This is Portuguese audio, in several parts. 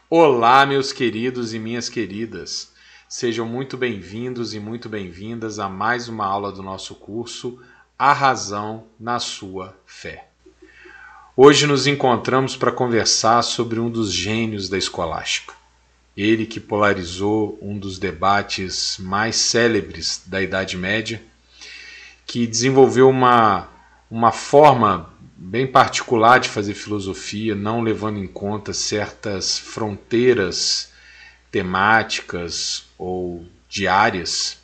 Olá, meus queridos e minhas queridas. Sejam muito bem-vindos e muito bem-vindas a mais uma aula do nosso curso A Razão na Sua Fé. Hoje nos encontramos para conversar sobre um dos gênios da escolástica. Ele que polarizou um dos debates mais célebres da Idade Média, que desenvolveu uma forma bem particular de fazer filosofia, não levando em conta certas fronteiras temáticas ou diárias,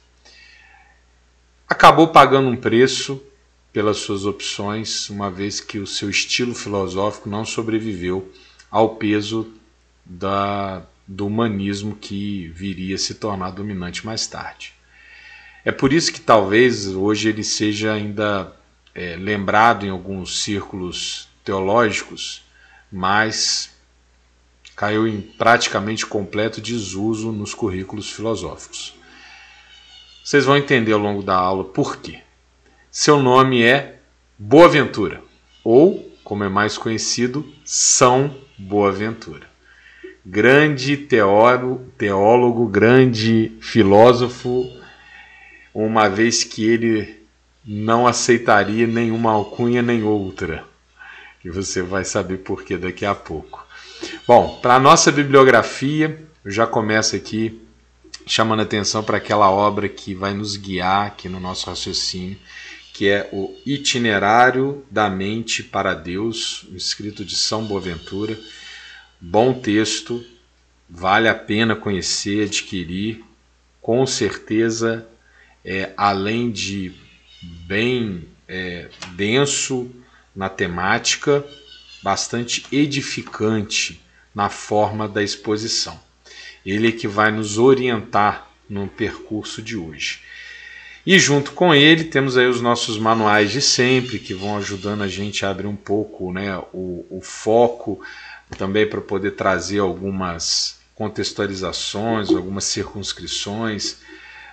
acabou pagando um preço pelas suas opções, uma vez que o seu estilo filosófico não sobreviveu ao peso do humanismo que viria a se tornar dominante mais tarde. É por isso que talvez hoje ele seja ainda lembrado em alguns círculos teológicos, mas caiu em praticamente completo desuso nos currículos filosóficos. Vocês vão entender ao longo da aula por quê. Seu nome é Boaventura, ou, como é mais conhecido, São Boaventura. Grande teólogo, grande filósofo, uma vez que ele não aceitaria nenhuma alcunha nem outra. E você vai saber por que daqui a pouco. Bom, para a nossa bibliografia, eu já começo aqui chamando a atenção para aquela obra que vai nos guiar aqui no nosso raciocínio, que é o Itinerário da Mente para Deus, escrito de São Boaventura. Bom texto, vale a pena conhecer, adquirir, com certeza, além de bem denso na temática, bastante edificante na forma da exposição. Ele é que vai nos orientar no percurso de hoje. E junto com ele temos aí os nossos manuais de sempre, que vão ajudando a gente a abrir um pouco, né, o foco, também para poder trazer algumas contextualizações, algumas circunscrições,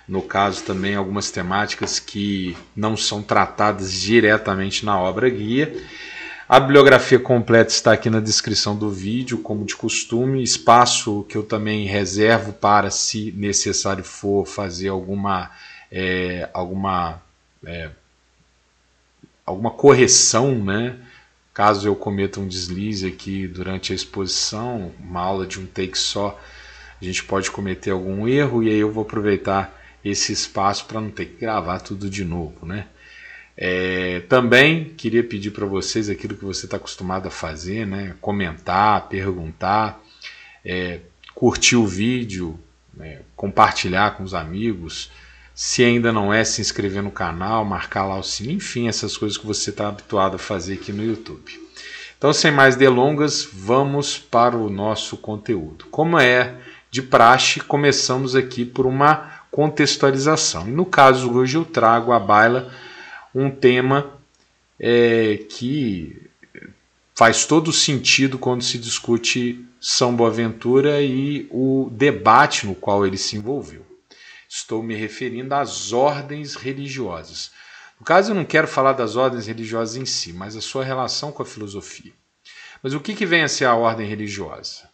no caso também algumas temáticas que não são tratadas diretamente na obra guia. A bibliografia completa está aqui na descrição do vídeo, como de costume, espaço que eu também reservo para, se necessário for, fazer alguma correção, né? Caso eu cometa um deslize aqui durante a exposição, uma aula de um take só, a gente pode cometer algum erro, e aí eu vou aproveitar esse espaço para não ter que gravar tudo de novo, né? Também queria pedir para vocês aquilo que você está acostumado a fazer, né? Comentar, perguntar, curtir o vídeo, compartilhar com os amigos. Se ainda não é, se inscrever no canal, marcar lá o sininho, enfim, essas coisas que você está habituado a fazer aqui no YouTube. Então, sem mais delongas, vamos para o nosso conteúdo. Como é de praxe, começamos aqui por uma contextualização. E no caso hoje eu trago à baila um tema que faz todo sentido quando se discute São Boaventura e o debate no qual ele se envolveu. Estou me referindo às ordens religiosas. No caso, eu não quero falar das ordens religiosas em si, mas a sua relação com a filosofia. Mas o que vem a ser a ordem religiosa?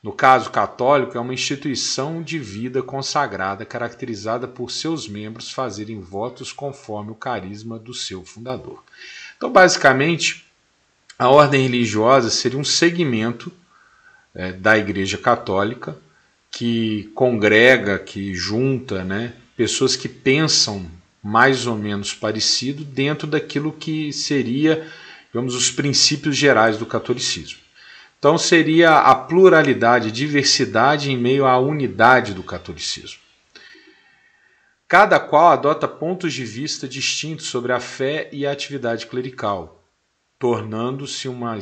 No caso católico, é uma instituição de vida consagrada, caracterizada por seus membros fazerem votos conforme o carisma do seu fundador. Então, basicamente, a ordem religiosa seria um segmento da Igreja Católica que congrega, que junta, né, pessoas que pensam mais ou menos parecido dentro daquilo que seria, digamos, os princípios gerais do catolicismo. Então seria a pluralidade, diversidade em meio à unidade do catolicismo. Cada qual adota pontos de vista distintos sobre a fé e a atividade clerical, tornando-se uma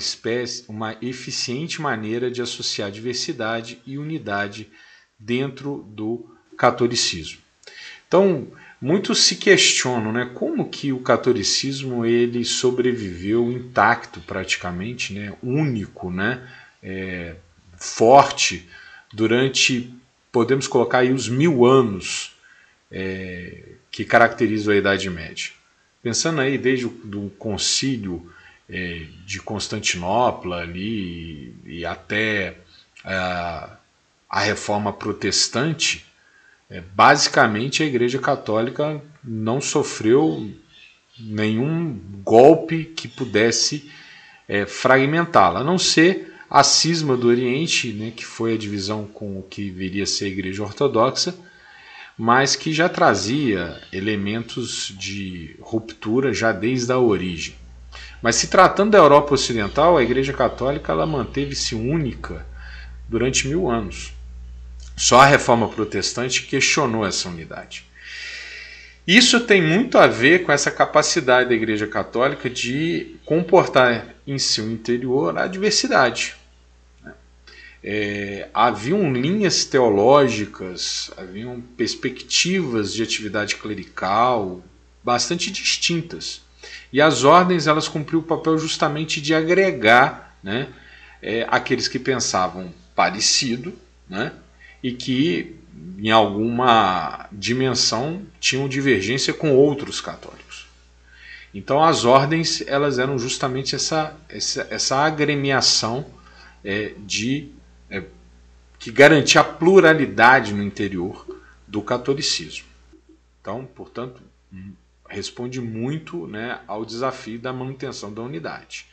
eficiente maneira de associar diversidade e unidade dentro do catolicismo. Então, muitos se questionam, né, como que o catolicismo ele sobreviveu intacto praticamente, né, único, né, forte, durante, podemos colocar aí os 1000 anos que caracterizam a Idade Média. Pensando aí desde o concílio de Constantinopla ali, e até a Reforma Protestante, basicamente a Igreja Católica não sofreu nenhum golpe que pudesse fragmentá-la, a não ser a cisma do Oriente, né, que foi a divisão com o que viria a ser a Igreja Ortodoxa, mas que já trazia elementos de ruptura já desde a origem. Mas se tratando da Europa Ocidental, a Igreja Católica ela manteve-se única durante 1000 anos. Só a Reforma Protestante questionou essa unidade. Isso tem muito a ver com essa capacidade da Igreja Católica de comportar em seu interior a diversidade. Haviam linhas teológicas, haviam perspectivas de atividade clerical bastante distintas. E as ordens elas cumpriam o papel justamente de agregar, né, aqueles que pensavam parecido, né, e que em alguma dimensão tinham divergência com outros católicos. Então as ordens elas eram justamente essa agremiação que garantia a pluralidade no interior do catolicismo. Então, portanto, responde muito, né, ao desafio da manutenção da unidade.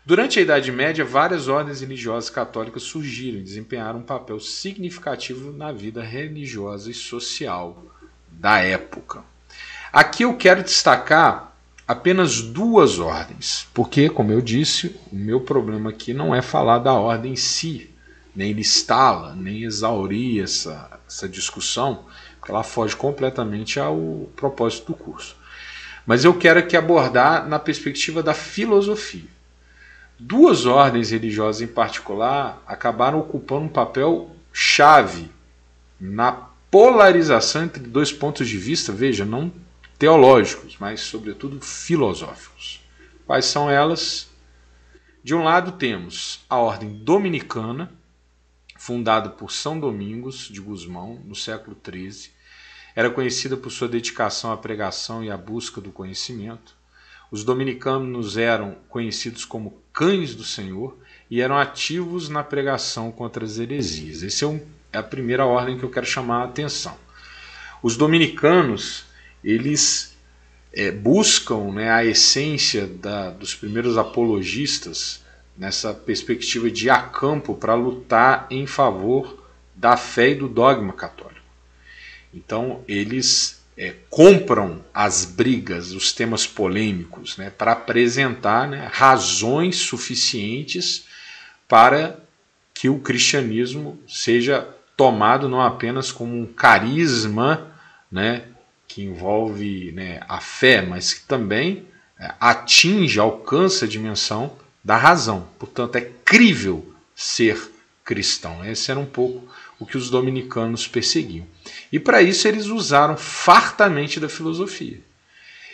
Durante a Idade Média, várias ordens religiosas católicas surgiram e desempenharam um papel significativo na vida religiosa e social da época. Aqui eu quero destacar apenas 2 ordens, porque, como eu disse, o meu problema aqui não é falar da ordem em si, nem listá-la, nem exaurir essa discussão, porque ela foge completamente ao propósito do curso. Mas eu quero aqui abordar na perspectiva da filosofia. 2 ordens religiosas em particular acabaram ocupando um papel chave na polarização entre 2 pontos de vista, veja, não teológicos, mas sobretudo filosóficos. Quais são elas? De um lado temos a ordem dominicana, fundada por São Domingos de Gusmão, no século XIII. Era conhecida por sua dedicação à pregação e à busca do conhecimento. Os dominicanos eram conhecidos como cães do Senhor e eram ativos na pregação contra as heresias. Essa é a primeira ordem que eu quero chamar a atenção. Os dominicanos, eles buscam, né, a essência dos primeiros apologistas nessa perspectiva de acampo para lutar em favor da fé e do dogma católico. Então, eles compram as brigas, os temas polêmicos, né, para apresentar, né, razões suficientes para que o cristianismo seja tomado não apenas como um carisma, né, que envolve, né, a fé, mas que também alcança a dimensão da razão. Portanto, é crível ser cristão. Esse era um pouco o que os dominicanos perseguiam. E para isso eles usaram fartamente da filosofia.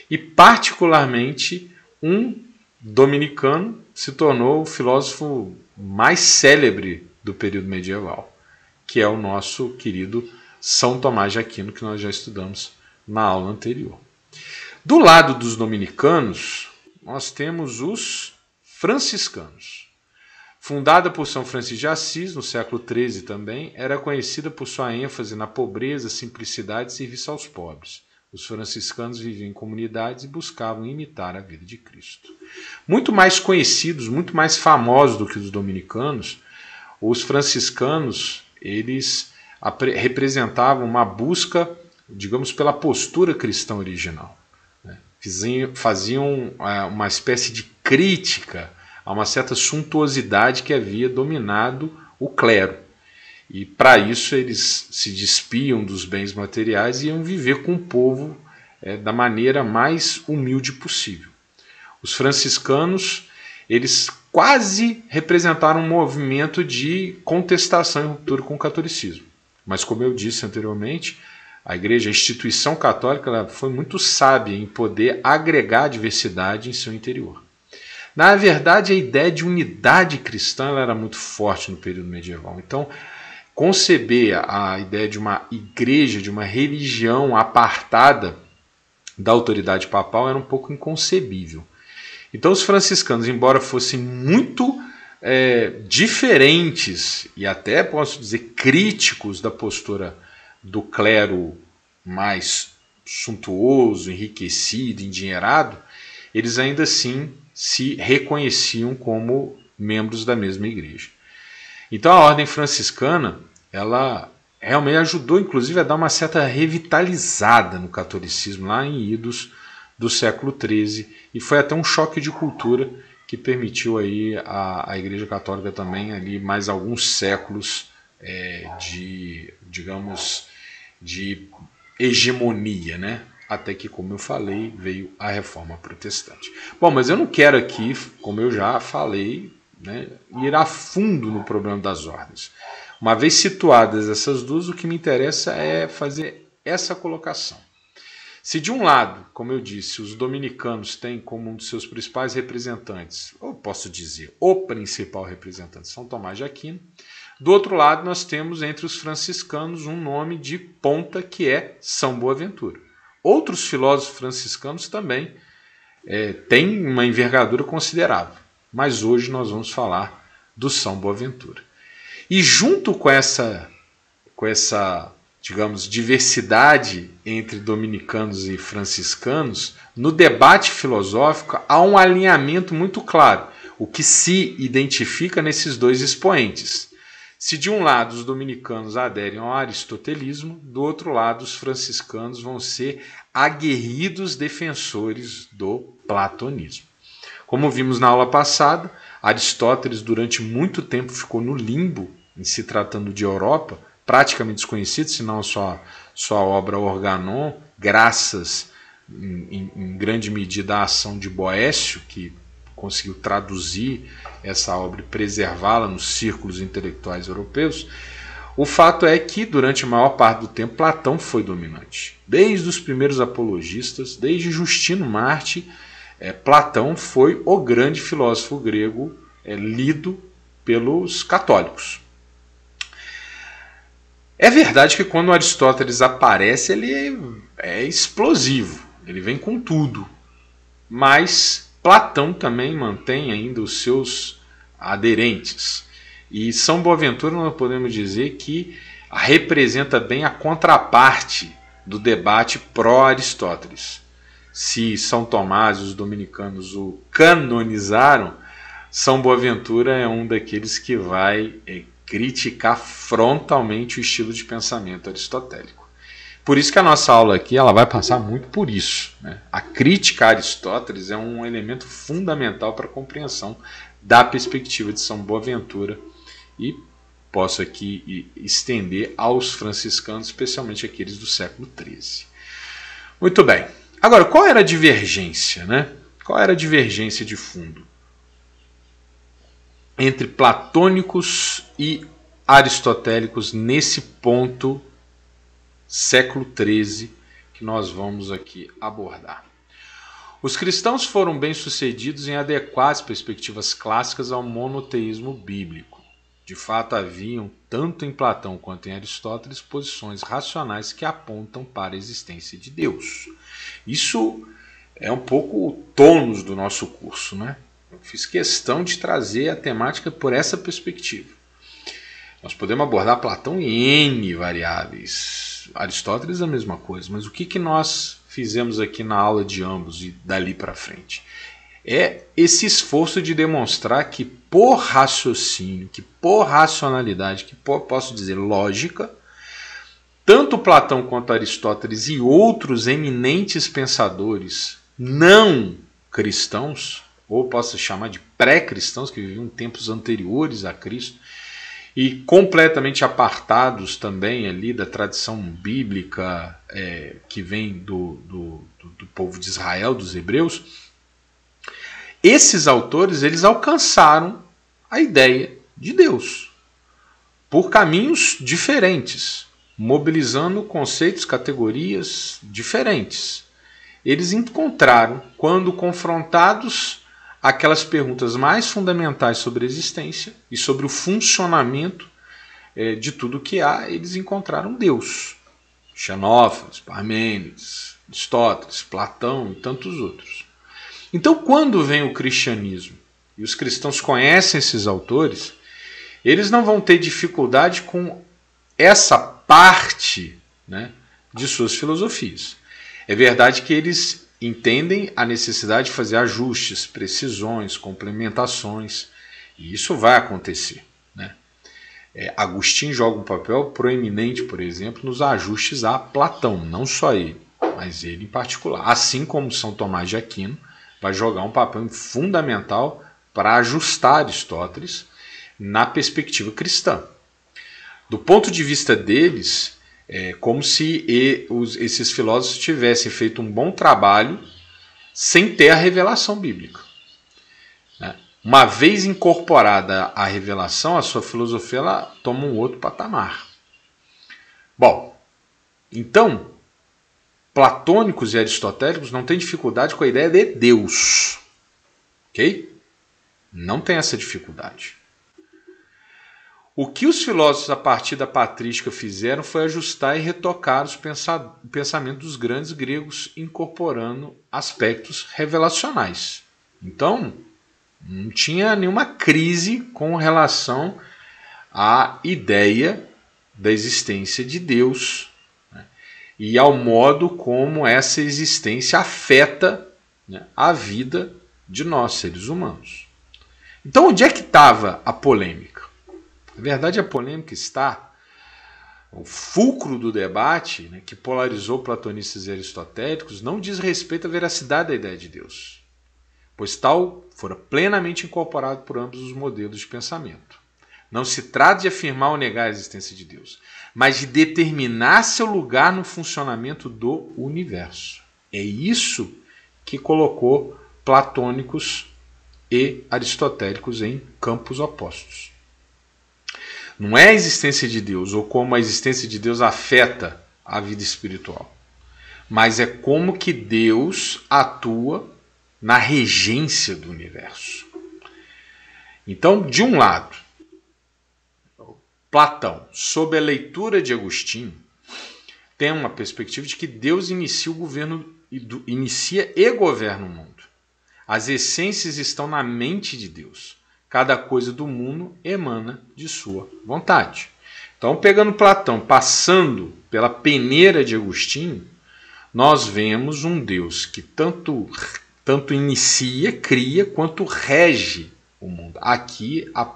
E particularmente um dominicano se tornou o filósofo mais célebre do período medieval, que é o nosso querido São Tomás de Aquino, que nós já estudamos na aula anterior. Do lado dos dominicanos, nós temos os franciscanos. Fundada por São Francisco de Assis, no século XIII também, era conhecida por sua ênfase na pobreza, simplicidade e serviço aos pobres. Os franciscanos viviam em comunidades e buscavam imitar a vida de Cristo. Muito mais conhecidos, muito mais famosos do que os dominicanos, os franciscanos, eles representavam uma busca, digamos, pela postura cristã original. Faziam uma espécie de crítica a uma certa suntuosidade que havia dominado o clero. E para isso eles se despiam dos bens materiais e iam viver com o povo da maneira mais humilde possível. Os franciscanos, eles quase representaram um movimento de contestação e ruptura com o catolicismo. Mas como eu disse anteriormente, a Igreja, a instituição católica, ela foi muito sábia em poder agregar a diversidade em seu interior. Na verdade, a ideia de unidade cristã ela era muito forte no período medieval. Então, conceber a ideia de uma igreja, de uma religião apartada da autoridade papal era um pouco inconcebível. Então, os franciscanos, embora fossem muito diferentes e até posso dizer críticos da postura do clero mais suntuoso, enriquecido, endinheirado, eles ainda assim se reconheciam como membros da mesma igreja. Então a ordem franciscana, ela realmente ajudou inclusive a dar uma certa revitalizada no catolicismo lá em idos do século XIII, e foi até um choque de cultura que permitiu aí a Igreja Católica também ali mais alguns séculos de, digamos, de hegemonia, né? Até que, como eu falei, veio a Reforma Protestante. Bom, mas eu não quero aqui, como eu já falei, né, ir a fundo no problema das ordens. Uma vez situadas essas duas, o que me interessa é fazer essa colocação. Se de um lado, como eu disse, os dominicanos têm como um dos seus principais representantes, ou posso dizer, o principal representante, São Tomás de Aquino, do outro lado nós temos entre os franciscanos um nome de ponta que é São Boaventura. Outros filósofos franciscanos também têm uma envergadura considerável, mas hoje nós vamos falar do São Boaventura. E junto com essa digamos, diversidade entre dominicanos e franciscanos, no debate filosófico há um alinhamento muito claro, o que se identifica nesses dois expoentes. Se de um lado os dominicanos aderem ao aristotelismo, do outro lado os franciscanos vão ser aguerridos defensores do platonismo. Como vimos na aula passada, Aristóteles durante muito tempo ficou no limbo em se tratando de Europa, praticamente desconhecido, senão sua obra Organon, graças em grande medida à ação de Boécio, que conseguiu traduzir essa obra e preservá-la nos círculos intelectuais europeus. O fato é que, durante a maior parte do tempo, Platão foi dominante. Desde os primeiros apologistas, desde Justino Marte, Platão foi o grande filósofo grego lido pelos católicos. É verdade que quando Aristóteles aparece, ele é explosivo, ele vem com tudo. Mas Platão também mantém ainda os seus aderentes. E São Boaventura nós podemos dizer que representa bem a contraparte do debate pró-Aristóteles. Se São Tomás e os dominicanos o canonizaram, São Boaventura é um daqueles que vai criticar frontalmente o estilo de pensamento aristotélico. Por isso que a nossa aula aqui ela vai passar muito por isso, né? A crítica a Aristóteles é um elemento fundamental para a compreensão da perspectiva de São Boaventura e posso aqui estender aos franciscanos, especialmente aqueles do século XIII. Muito bem. Agora, qual era a divergência, né? Qual era a divergência de fundo entre platônicos e aristotélicos nesse ponto século XIII que nós vamos aqui abordar? Os cristãos foram bem-sucedidos em adequar as perspectivas clássicas ao monoteísmo bíblico. De fato, haviam, tanto em Platão quanto em Aristóteles, posições racionais que apontam para a existência de Deus. Isso é um pouco o tônus do nosso curso, né? Eu fiz questão de trazer a temática por essa perspectiva. Nós podemos abordar Platão em N variáveis, Aristóteles a mesma coisa, mas o que nós fizemos aqui na aula de ambos e dali para frente? É esse esforço de demonstrar que por raciocínio, que por racionalidade, que por, posso dizer, lógica, tanto Platão quanto Aristóteles e outros eminentes pensadores não cristãos, ou posso chamar de pré-cristãos, que viviam em tempos anteriores a Cristo, e completamente apartados também ali da tradição bíblica que vem do povo de Israel, dos hebreus, esses autores eles alcançaram a ideia de Deus por caminhos diferentes, mobilizando conceitos, categorias diferentes. Eles encontraram, quando confrontados aquelas perguntas mais fundamentais sobre a existência e sobre o funcionamento de tudo que há, eles encontraram Deus. Xenófilo, Parmênides, Aristóteles, Platão e tantos outros. Então, quando vem o cristianismo e os cristãos conhecem esses autores, eles não vão ter dificuldade com essa parte, né, de suas filosofias. É verdade que eles entendem a necessidade de fazer ajustes, precisões, complementações, e isso vai acontecer, né? Agostinho joga um papel proeminente, por exemplo, nos ajustes a Platão, não só ele, mas ele em particular. Assim como São Tomás de Aquino vai jogar um papel fundamental para ajustar Aristóteles na perspectiva cristã. Do ponto de vista deles, é como se esses filósofos tivessem feito um bom trabalho sem ter a revelação bíblica. Uma vez incorporada a revelação, a sua filosofia ela toma um outro patamar. Bom, então, platônicos e aristotélicos não têm dificuldade com a ideia de Deus. Ok? Não tem essa dificuldade. O que os filósofos a partir da patrística fizeram foi ajustar e retocar o pensamento dos grandes gregos, incorporando aspectos revelacionais. Então, não tinha nenhuma crise com relação à ideia da existência de Deus, né, e ao modo como essa existência afeta, né, a vida de nós, seres humanos. Então, onde é que estava a polêmica? Na verdade, a polêmica está, o fulcro do debate, né, que polarizou platonistas e aristotélicos, não diz respeito à veracidade da ideia de Deus, pois tal fora plenamente incorporado por ambos os modelos de pensamento. Não se trata de afirmar ou negar a existência de Deus, mas de determinar seu lugar no funcionamento do universo. É isso que colocou platônicos e aristotélicos em campos opostos. Não é a existência de Deus ou como a existência de Deus afeta a vida espiritual, mas é como que Deus atua na regência do universo. Então, de um lado, Platão, sob a leitura de Agostinho, tem uma perspectiva de que Deus inicia e governa o mundo. As essências estão na mente de Deus. Cada coisa do mundo emana de sua vontade. Então, pegando Platão, passando pela peneira de Agostinho, nós vemos um Deus que tanto inicia, cria, quanto rege o mundo. Aqui a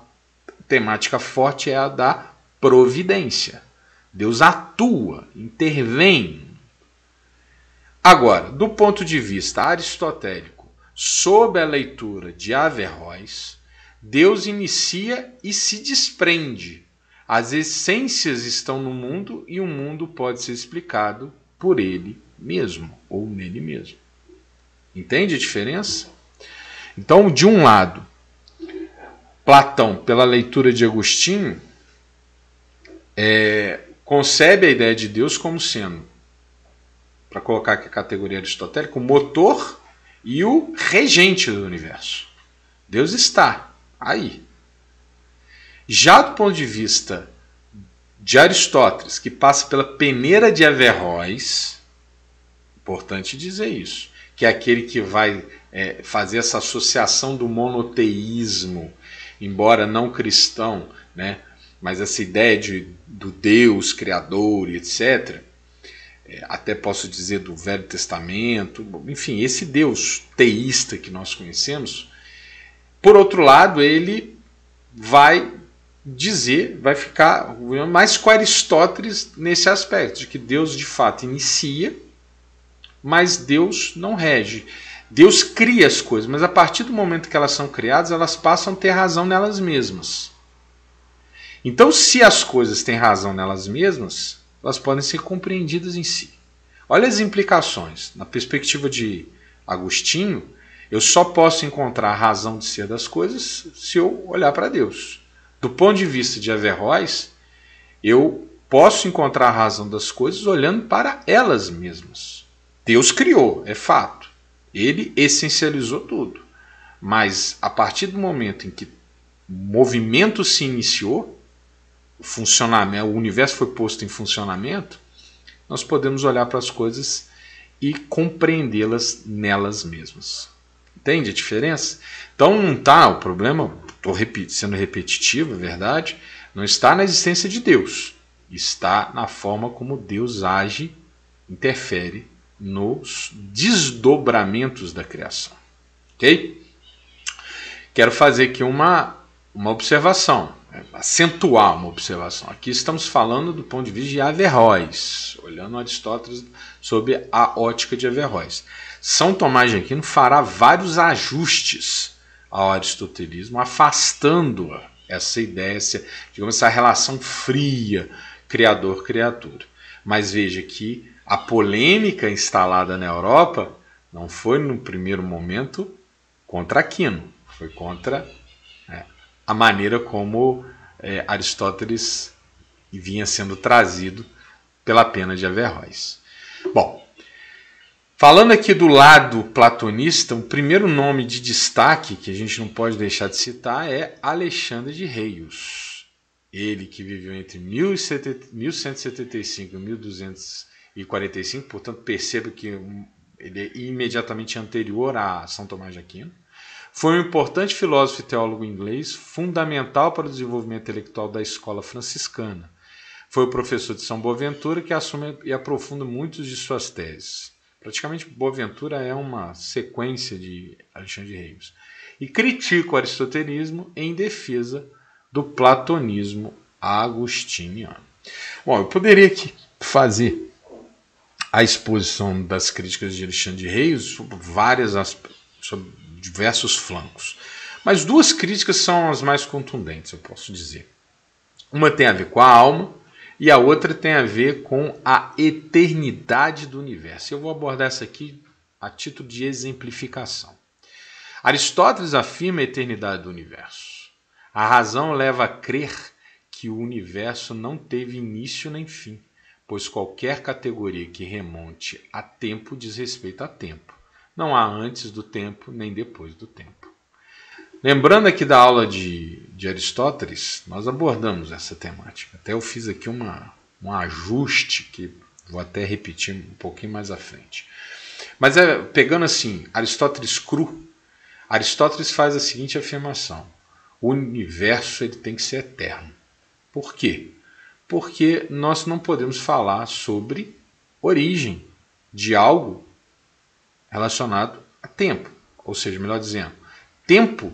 temática forte é a da providência. Deus atua, intervém. Agora, do ponto de vista aristotélico, sob a leitura de Averroes, Deus inicia e se desprende. As essências estão no mundo e o mundo pode ser explicado por ele mesmo ou nele mesmo. Entende a diferença? Então, de um lado, Platão, pela leitura de Agostinho, concebe a ideia de Deus como sendo, para colocar aqui a categoria aristotélica, o motor e o regente do universo. Deus está aí. Já do ponto de vista de Aristóteles, que passa pela peneira de Averroes, importante dizer isso, que é aquele que vai fazer essa associação do monoteísmo, embora não cristão, né, mas essa ideia do Deus criador e etc., até posso dizer do Velho Testamento, enfim, esse Deus teísta que nós conhecemos. Por outro lado, ele vai ficar mais com Aristóteles nesse aspecto, de que Deus de fato inicia, mas Deus não rege. Deus cria as coisas, mas a partir do momento que elas são criadas, elas passam a ter razão nelas mesmas. Então, se as coisas têm razão nelas mesmas, elas podem ser compreendidas em si. Olha as implicações. Na perspectiva de Agostinho, eu só posso encontrar a razão de ser das coisas se eu olhar para Deus. Do ponto de vista de Averroes, eu posso encontrar a razão das coisas olhando para elas mesmas. Deus criou, é fato. Ele essencializou tudo. Mas a partir do momento em que o movimento se iniciou, o universo foi posto em funcionamento, nós podemos olhar para as coisas e compreendê-las nelas mesmas. Entende a diferença? Então não está o problema, estou sendo repetitivo, é verdade, não está na existência de Deus, está na forma como Deus age, interfere nos desdobramentos da criação. Ok? Quero fazer aqui uma observação, acentuar uma observação. Aqui estamos falando do ponto de vista de Averroes, olhando Aristóteles sob a ótica de Averroes. São Tomás de Aquino fará vários ajustes ao aristotelismo, afastando essa ideia, essa relação fria, criador-criatura. Mas veja que a polêmica instalada na Europa não foi, no primeiro momento, contra Aquino, foi contra a maneira como Aristóteles vinha sendo trazido pela pena de Averroes. Bom, falando aqui do lado platonista, o primeiro nome de destaque que a gente não pode deixar de citar é Alexandre de Reios. Ele que viveu entre 1175 e 1245, portanto perceba que ele é imediatamente anterior a São Tomás de Aquino. Foi um importante filósofo e teólogo inglês, fundamental para o desenvolvimento intelectual da escola franciscana. Foi o professor de São Boaventura que assume e aprofunda muitas de suas teses. Praticamente, Boaventura é uma sequência de Alexandre de Reios. E critica o aristotelismo em defesa do platonismo agostiniano. Bom, eu poderia aqui fazer a exposição das críticas de Alexandre de Reios sobre sobre diversos flancos. Mas duas críticas são as mais contundentes, eu posso dizer. Uma tem a ver com a alma e a outra tem a ver com a eternidade do universo. Eu vou abordar essa aqui a título de exemplificação. Aristóteles afirma a eternidade do universo. A razão leva a crer que o universo não teve início nem fim, pois qualquer categoria que remonte a tempo diz respeito a tempo. Não há antes do tempo nem depois do tempo. Lembrando aqui da aula de Aristóteles, nós abordamos essa temática. Até eu fiz aqui um ajuste que vou até repetir um pouquinho mais à frente. Mas pegando assim, Aristóteles cru, Aristóteles faz a seguinte afirmação: o universo ele tem que ser eterno. Por quê? Porque nós não podemos falar sobre origem de algo relacionado a tempo. Ou seja, melhor dizendo, tempo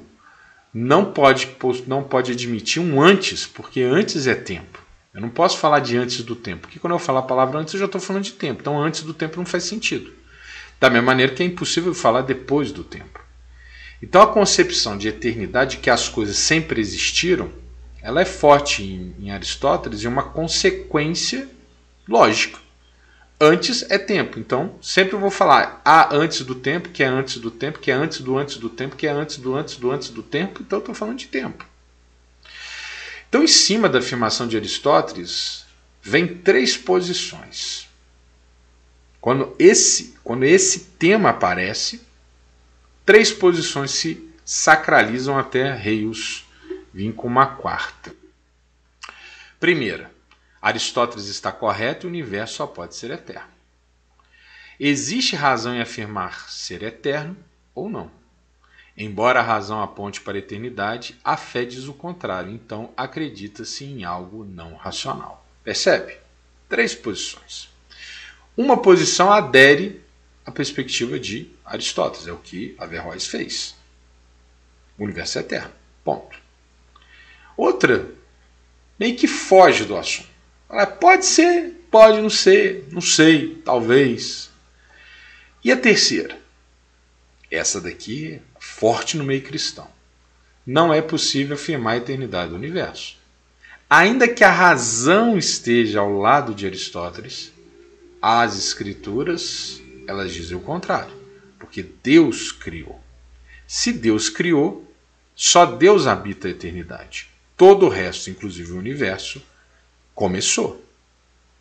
não pode admitir um antes, porque antes é tempo. Eu não posso falar de antes do tempo, porque quando eu falar a palavra antes, eu já estou falando de tempo. Então, antes do tempo não faz sentido. Da mesma maneira que é impossível falar depois do tempo. Então, a concepção de eternidade, que as coisas sempre existiram, ela é forte em Aristóteles e uma consequência lógica. Antes é tempo, então sempre eu vou falar antes do tempo, que é antes do tempo, que é antes do tempo, que é antes do tempo, então eu estou falando de tempo. Então, em cima da afirmação de Aristóteles, vem três posições. Quando esse tema aparece, três posições se sacralizam até Reios vir com uma quarta. Primeira, Aristóteles está correto e o universo só pode ser eterno. Existe razão em afirmar ser eterno ou não. Embora a razão aponte para a eternidade, a fé diz o contrário, então acredita-se em algo não racional. Percebe? Três posições. Uma posição adere à perspectiva de Aristóteles, é o que Averroes fez. O universo é eterno. Ponto. Outra meio que foge do assunto. Pode ser, pode não ser, não sei, talvez. E a terceira? Essa daqui é forte no meio cristão. Não é possível afirmar a eternidade do universo. Ainda que a razão esteja ao lado de Aristóteles, as escrituras, elas dizem o contrário. Porque Deus criou. Se Deus criou, só Deus habita a eternidade. Todo o resto, inclusive o universo, começou.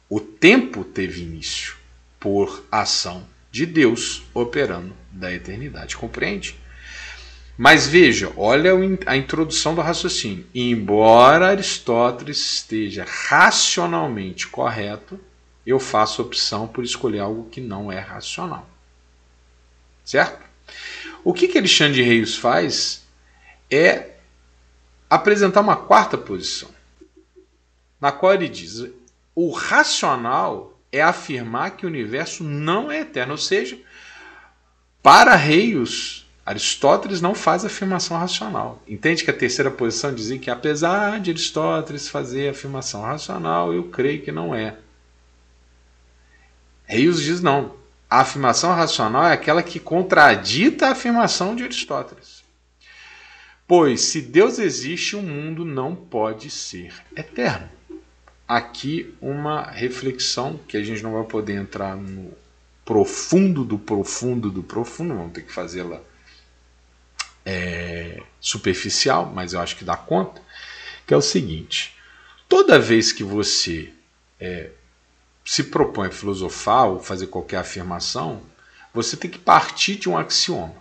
O tempo teve início por ação de Deus operando da eternidade. Compreende? Mas veja, olha a introdução do raciocínio. Embora Aristóteles esteja racionalmente correto, eu faço opção por escolher algo que não é racional. Certo? O que Alexandre de Reis faz é apresentar uma quarta posição, na qual ele diz: o racional é afirmar que o universo não é eterno, ou seja, para Reis, Aristóteles não faz afirmação racional. Entende que a terceira posição dizia que, apesar de Aristóteles fazer afirmação racional, eu creio que não é. Reis diz não. A afirmação racional é aquela que contradita a afirmação de Aristóteles. Pois, se Deus existe, o mundo não pode ser eterno. Aqui uma reflexão que a gente não vai poder entrar no profundo do profundo do profundo, vamos ter que fazê-la superficial, mas eu acho que dá conta, que é o seguinte: toda vez que você se propõe a filosofar ou fazer qualquer afirmação, você tem que partir de um axioma.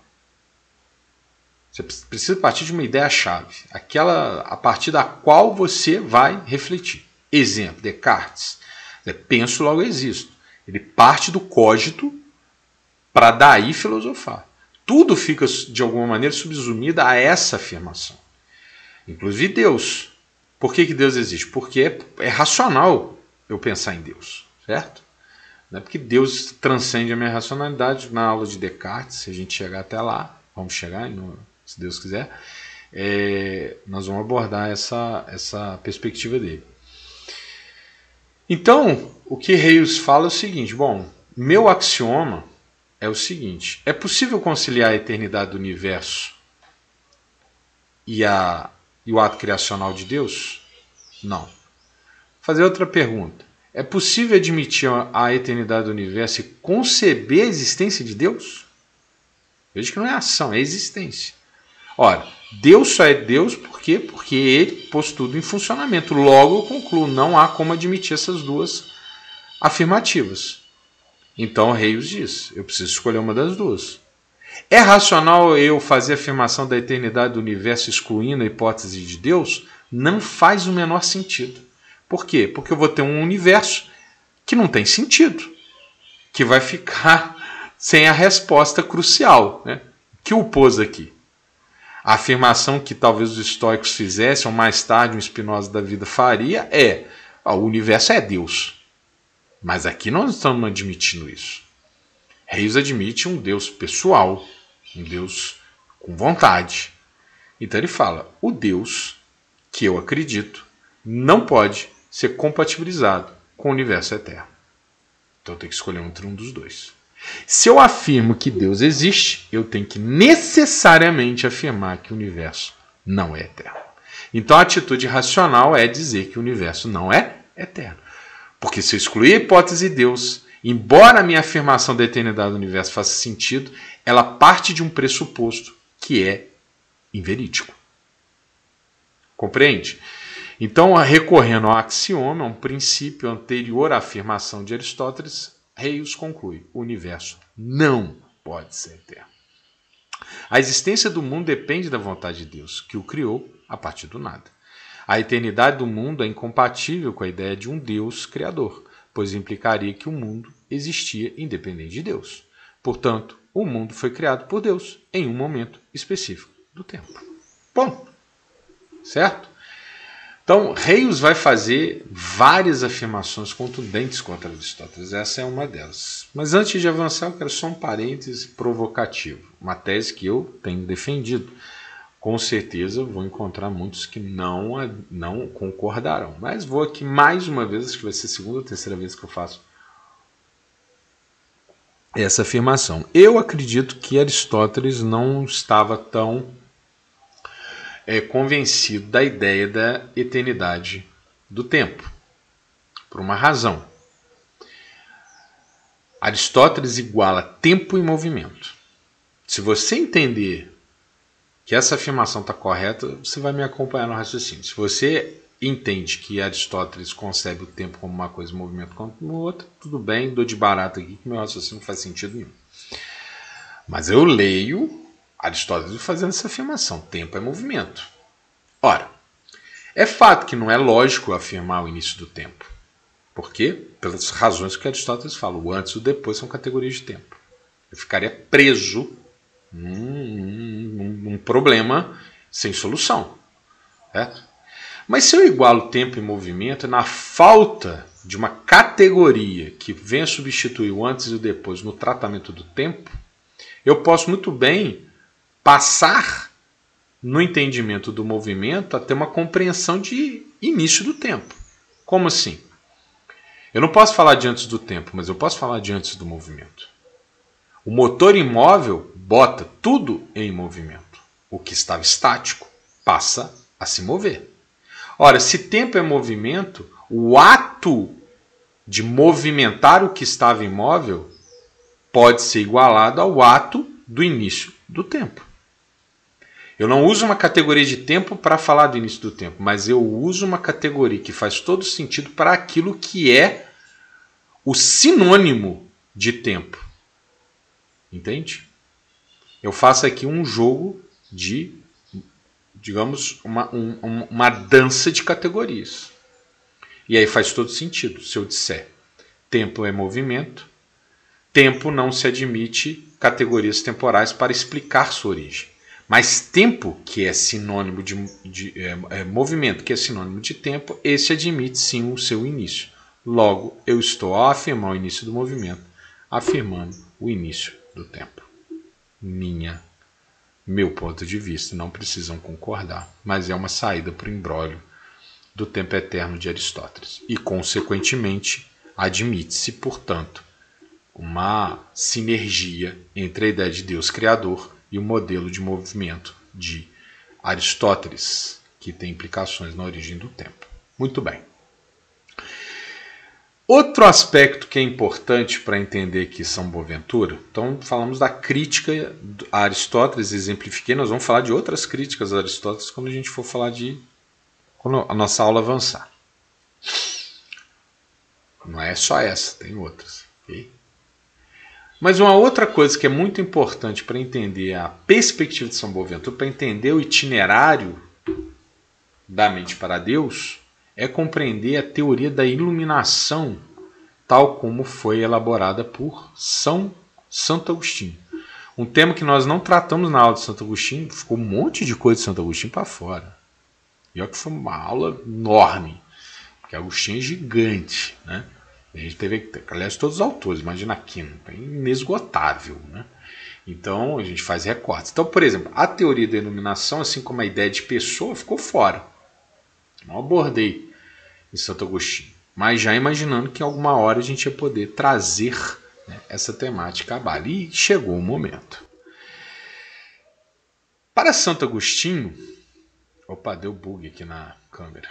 Você precisa partir de uma ideia-chave, aquela a partir da qual você vai refletir. Exemplo, Descartes. Penso, logo existo. Ele parte do cogito para daí filosofar. Tudo fica, de alguma maneira, subsumido a essa afirmação. Inclusive Deus. Por que Deus existe? Porque é racional eu pensar em Deus, certo? Não é porque Deus transcende a minha racionalidade. Na aula de Descartes, se a gente chegar até lá, vamos chegar, se Deus quiser, nós vamos abordar essa perspectiva dele. Então, o que Reis fala é o seguinte: bom, meu axioma é o seguinte: é possível conciliar a eternidade do universo e o ato criacional de Deus? Não. Fazer outra pergunta: é possível admitir a eternidade do universo e conceber a existência de Deus? Veja que não é ação, é existência. Ora, Deus só é Deus porque ele pôs tudo em funcionamento. Logo, eu concluo, não há como admitir essas duas afirmativas. Então, Reis diz: eu preciso escolher uma das duas. É racional eu fazer a afirmação da eternidade do universo excluindo a hipótese de Deus? Não faz o menor sentido. Por quê? Porque eu vou ter um universo que não tem sentido, que vai ficar sem a resposta crucial, né? Que o pôs aqui. A afirmação que talvez os estoicos fizessem, ou mais tarde um Spinoza da vida faria, o universo é Deus. Mas aqui nós estamos admitindo isso. Reis admite um Deus pessoal, um Deus com vontade. Então ele fala: o Deus que eu acredito não pode ser compatibilizado com o universo eterno. Então eu tenho que escolher entre um dos dois. Se eu afirmo que Deus existe, eu tenho que necessariamente afirmar que o universo não é eterno. Então a atitude racional é dizer que o universo não é eterno. Porque se eu excluir a hipótese de Deus, embora a minha afirmação da eternidade do universo faça sentido, ela parte de um pressuposto que é inverídico. Compreende? Então, recorrendo ao axioma, um princípio anterior à afirmação de Aristóteles, Reis conclui: o universo não pode ser eterno. A existência do mundo depende da vontade de Deus, que o criou a partir do nada. A eternidade do mundo é incompatível com a ideia de um Deus criador, pois implicaria que o mundo existia independente de Deus. Portanto, o mundo foi criado por Deus em um momento específico do tempo. Bom, certo? Então, Reis vai fazer várias afirmações contundentes contra Aristóteles. Essa é uma delas. Mas antes de avançar, eu quero só um parêntese provocativo. Uma tese que eu tenho defendido. Com certeza vou encontrar muitos que não concordarão. Mas vou aqui mais uma vez, acho que vai ser a segunda ou terceira vez que eu faço essa afirmação. Eu acredito que Aristóteles não estava tão convencido da ideia da eternidade do tempo, por uma razão. Aristóteles iguala tempo e movimento. Se você entender que essa afirmação está correta, você vai me acompanhar no raciocínio. Se você entende que Aristóteles concebe o tempo como uma coisa e o movimento como outra, tudo bem, dou de barato aqui que meu raciocínio não faz sentido nenhum. Mas eu leio Aristóteles fazendo essa afirmação: tempo é movimento. Ora, é fato que não é lógico afirmar o início do tempo. Por quê? Pelas razões que Aristóteles fala: o antes e o depois são categorias de tempo. Eu ficaria preso um problema sem solução. Certo? Mas se eu igualo tempo e movimento, na falta de uma categoria que venha substituir o antes e o depois no tratamento do tempo, eu posso muito bem passar no entendimento do movimento a ter uma compreensão de início do tempo. Como assim? Eu não posso falar de antes do tempo, mas eu posso falar de antes do movimento. O motor imóvel bota tudo em movimento. O que estava estático passa a se mover. Ora, se tempo é movimento, o ato de movimentar o que estava imóvel pode ser igualado ao ato do início do tempo. Eu não uso uma categoria de tempo para falar do início do tempo, mas eu uso uma categoria que faz todo sentido para aquilo que é o sinônimo de tempo. Entende? Eu faço aqui um jogo de, digamos, uma dança de categorias. E aí faz todo sentido se eu disser tempo é movimento, tempo não se admite categorias temporais para explicar sua origem. Mas tempo, que é sinônimo de movimento, que é sinônimo de tempo, esse admite sim o seu início. Logo, eu estou, ao afirmar o início do movimento, afirmando o início do tempo. Meu ponto de vista, não precisam concordar, mas é uma saída para o imbróglio do tempo eterno de Aristóteles. E, consequentemente, admite-se, portanto, uma sinergia entre a ideia de Deus Criador e o modelo de movimento de Aristóteles, que tem implicações na origem do tempo. Muito bem. Outro aspecto que é importante para entender que São Boaventura, então falamos da crítica a Aristóteles, exemplifiquei, nós vamos falar de outras críticas a Aristóteles quando a gente for falar quando a nossa aula avançar. Não é só essa, tem outras. Okay? Mas uma outra coisa que é muito importante para entender a perspectiva de São Boaventura, para entender o itinerário da mente para Deus, é compreender a teoria da iluminação, tal como foi elaborada por Santo Agostinho. Um tema que nós não tratamos na aula de Santo Agostinho, ficou um monte de coisa de Santo Agostinho para fora. E olha que foi uma aula enorme, porque Agostinho é gigante, né? A gente teve, aliás, todos os autores, imagina Aquino, é inesgotável, né? Então a gente faz recortes. Então, por exemplo, a teoria da iluminação, assim como a ideia de pessoa, ficou fora. Não abordei em Santo Agostinho, mas já imaginando que em alguma hora a gente ia poder trazer, né, essa temática à baila. E chegou o momento. Para Santo Agostinho, opa, deu bug aqui na câmera.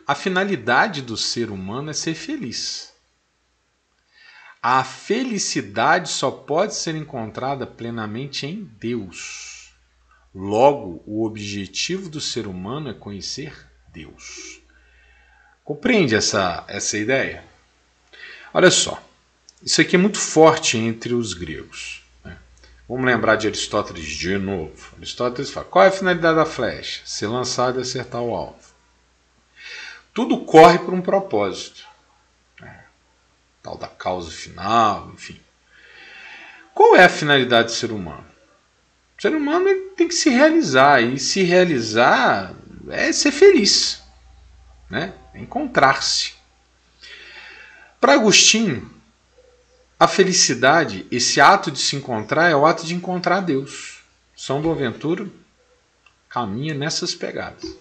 A finalidade do ser humano é ser feliz. A felicidade só pode ser encontrada plenamente em Deus. Logo, o objetivo do ser humano é conhecer Deus. Compreende essa ideia? Olha só, isso aqui é muito forte entre os gregos, né? Vamos lembrar de Aristóteles de novo. Aristóteles fala, qual é a finalidade da flecha? Ser lançada e acertar o alvo. Tudo corre por um propósito, né? Tal da causa final, enfim. Qual é a finalidade do ser humano? O ser humano ele tem que se realizar, e se realizar é ser feliz, né? É encontrar-se. Para Agostinho, a felicidade, esse ato de se encontrar, é o ato de encontrar Deus. São Boaventura caminha nessas pegadas.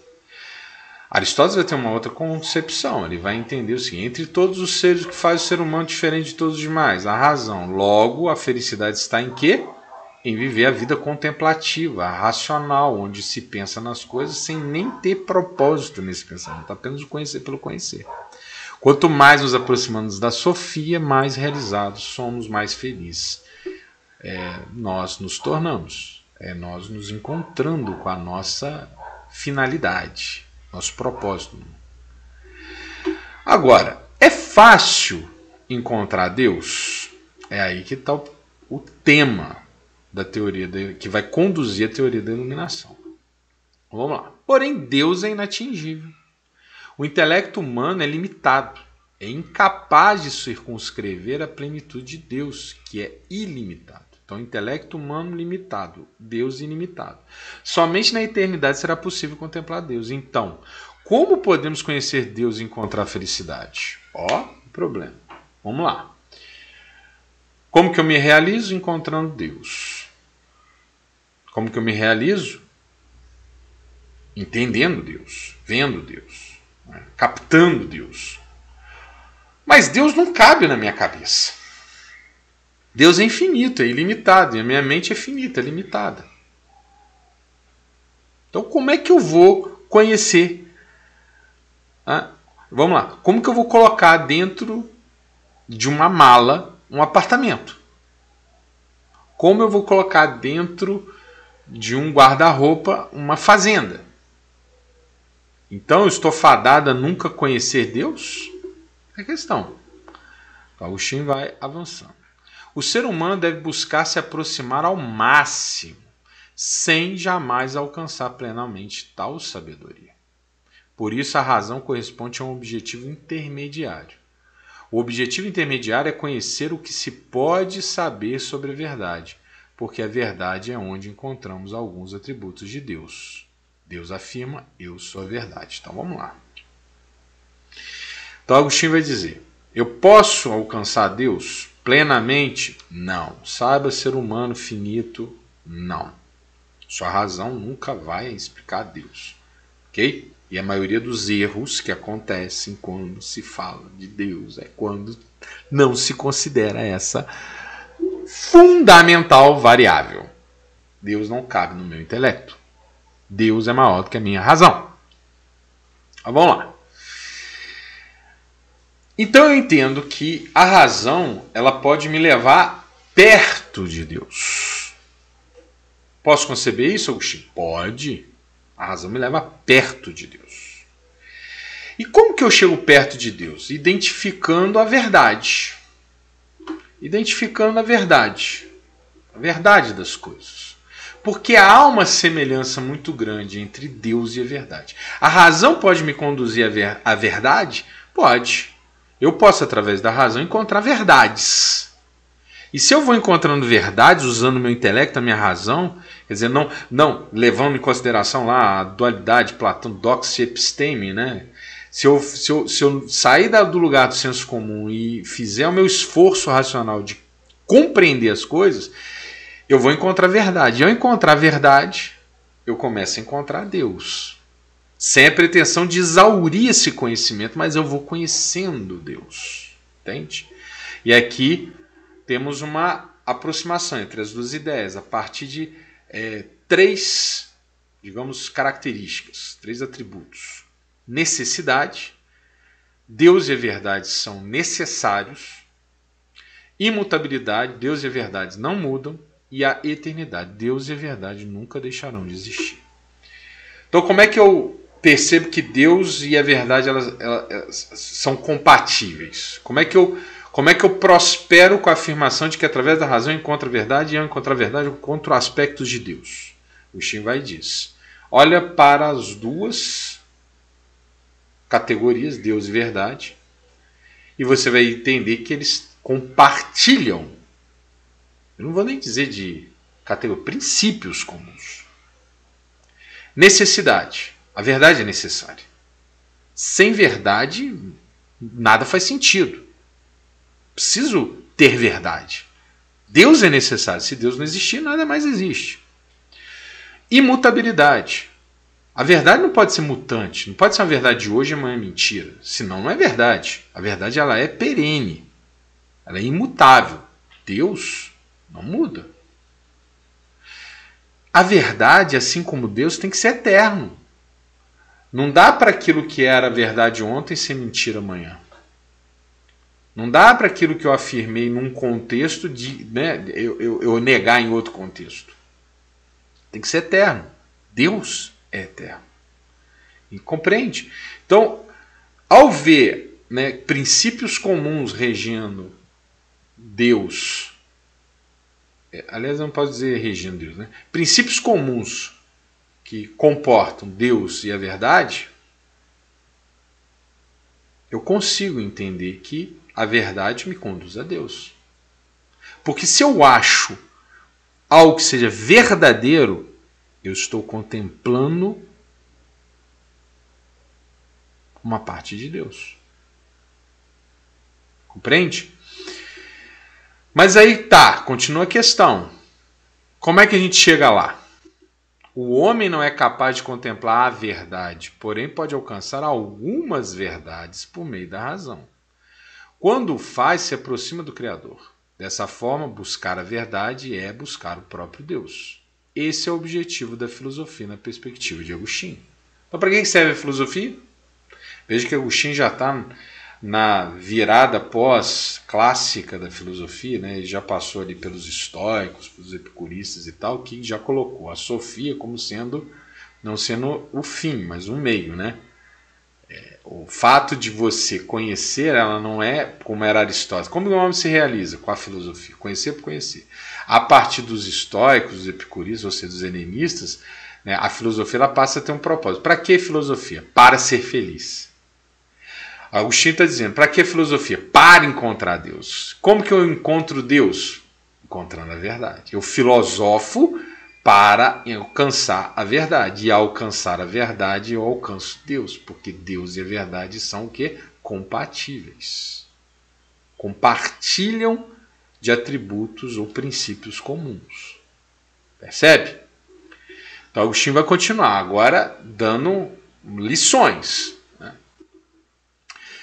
Aristóteles vai ter uma outra concepção, ele vai entender o seguinte: entre todos os seres, o que faz o ser humano diferente de todos os demais? A razão. Logo, a felicidade está em quê? Em viver a vida contemplativa, a racional, onde se pensa nas coisas sem nem ter propósito nesse pensamento, apenas o conhecer pelo conhecer. Quanto mais nos aproximamos da Sofia, mais realizados somos, mais felizes nós nos tornamos. Nós nos encontrando com a nossa finalidade, nosso propósito. Agora, é fácil encontrar Deus? É aí que está o tema da teoria que vai conduzir a teoria da iluminação. Vamos lá. Porém, Deus é inatingível. O intelecto humano é limitado, é incapaz de circunscrever a plenitude de Deus, que é ilimitado. Então, intelecto humano limitado, Deus ilimitado. Somente na eternidade será possível contemplar Deus. Então, como podemos conhecer Deus e encontrar felicidade? Ó, o problema. Vamos lá. Como que eu me realizo? Encontrando Deus. Como que eu me realizo? Entendendo Deus, vendo Deus, né? Captando Deus. Mas Deus não cabe na minha cabeça. Deus é infinito, é ilimitado, e a minha mente é finita, é limitada. Então, como é que eu vou conhecer? Vamos lá. Como que eu vou colocar dentro de uma mala um apartamento? Como eu vou colocar dentro de um guarda-roupa uma fazenda? Então, eu estou fadada a nunca conhecer Deus? É a questão. O Agostinho vai avançando. O ser humano deve buscar se aproximar ao máximo, sem jamais alcançar plenamente tal sabedoria. Por isso, a razão corresponde a um objetivo intermediário. O objetivo intermediário é conhecer o que se pode saber sobre a verdade, porque a verdade é onde encontramos alguns atributos de Deus. Deus afirma, eu sou a verdade. Então vamos lá. Então Agostinho vai dizer, eu posso alcançar Deus plenamente? Não. Saiba, ser humano finito? Não. Sua razão nunca vai explicar Deus. Ok? E a maioria dos erros que acontecem quando se fala de Deus é quando não se considera essa fundamental variável. Deus não cabe no meu intelecto. Deus é maior do que a minha razão. Mas vamos lá. Então eu entendo que a razão ela pode me levar perto de Deus. Posso conceber isso, Agostinho? Pode. A razão me leva perto de Deus. E como que eu chego perto de Deus? Identificando a verdade. Identificando a verdade. A verdade das coisas. Porque há uma semelhança muito grande entre Deus e a verdade. A razão pode me conduzir à verdade? Pode. Eu posso, através da razão, encontrar verdades. E se eu vou encontrando verdades, usando o meu intelecto, a minha razão, quer dizer, não levando em consideração lá a dualidade, Platão, doxa e episteme, né? Se eu sair do lugar do senso comum e fizer o meu esforço racional de compreender as coisas, eu vou encontrar verdade. E ao encontrar verdade, eu começo a encontrar Deus. Sem a pretensão de exaurir esse conhecimento, mas eu vou conhecendo Deus. Entende? E aqui temos uma aproximação entre as duas ideias, a partir de três, digamos, características, três atributos. Necessidade, Deus e a verdade são necessários, imutabilidade, Deus e a verdade não mudam, e a eternidade, Deus e a verdade nunca deixarão de existir. Então, como é que eu percebo que Deus e a verdade elas são compatíveis? Como é que eu prospero com a afirmação de que através da razão eu encontro a verdade e ao encontrar a verdade eu encontro aspectos de Deus? O Agostinho vai e diz, olha para as duas categorias, Deus e verdade, e você vai entender que eles compartilham, eu não vou nem dizer de categoria, princípios comuns. Necessidade. A verdade é necessária. Sem verdade, nada faz sentido. Preciso ter verdade. Deus é necessário. Se Deus não existir, nada mais existe. Imutabilidade. A verdade não pode ser mutante. Não pode ser uma verdade de hoje e amanhã é mentira. Senão não é verdade. A verdade ela é perene. Ela é imutável. Deus não muda. A verdade, assim como Deus, tem que ser eterno. Não dá para aquilo que era verdade ontem ser mentira amanhã. Não dá para aquilo que eu afirmei num contexto eu negar em outro contexto. Tem que ser eterno. Deus é eterno. E compreende? Então, ao ver princípios comuns regendo Deus, aliás, eu não posso dizer regendo Deus, né? Princípios comuns que comportam Deus e a verdade, eu consigo entender que a verdade me conduz a Deus. Porque se eu acho algo que seja verdadeiro, eu estou contemplando uma parte de Deus. Compreende? Mas aí tá, continua a questão. Como é que a gente chega lá? O homem não é capaz de contemplar a verdade, porém pode alcançar algumas verdades por meio da razão. Quando o faz, se aproxima do Criador. Dessa forma, buscar a verdade é buscar o próprio Deus. Esse é o objetivo da filosofia na perspectiva de Agostinho. Então, para que serve a filosofia? Veja que Agostinho já está na virada pós-clássica da filosofia, né? Ele já passou ali pelos estoicos, pelos epicuristas e tal, que já colocou a sofia como sendo, não sendo o fim, mas um meio, né? O fato de você conhecer, ela não é como era Aristóteles. Como o homem se realiza com a filosofia? Conhecer por conhecer. A partir dos estoicos, dos epicuristas, ou seja, dos helenistas, né, a filosofia ela passa a ter um propósito. Para que filosofia? Para ser feliz. Agostinho está dizendo, para que filosofia? Para encontrar Deus. Como que eu encontro Deus? Encontrando a verdade. Eu filosofo para alcançar a verdade. E ao alcançar a verdade, eu alcanço Deus. Porque Deus e a verdade são o quê? Compatíveis. Compartilham de atributos ou princípios comuns. Percebe? Então, Agostinho vai continuar agora dando lições. Né?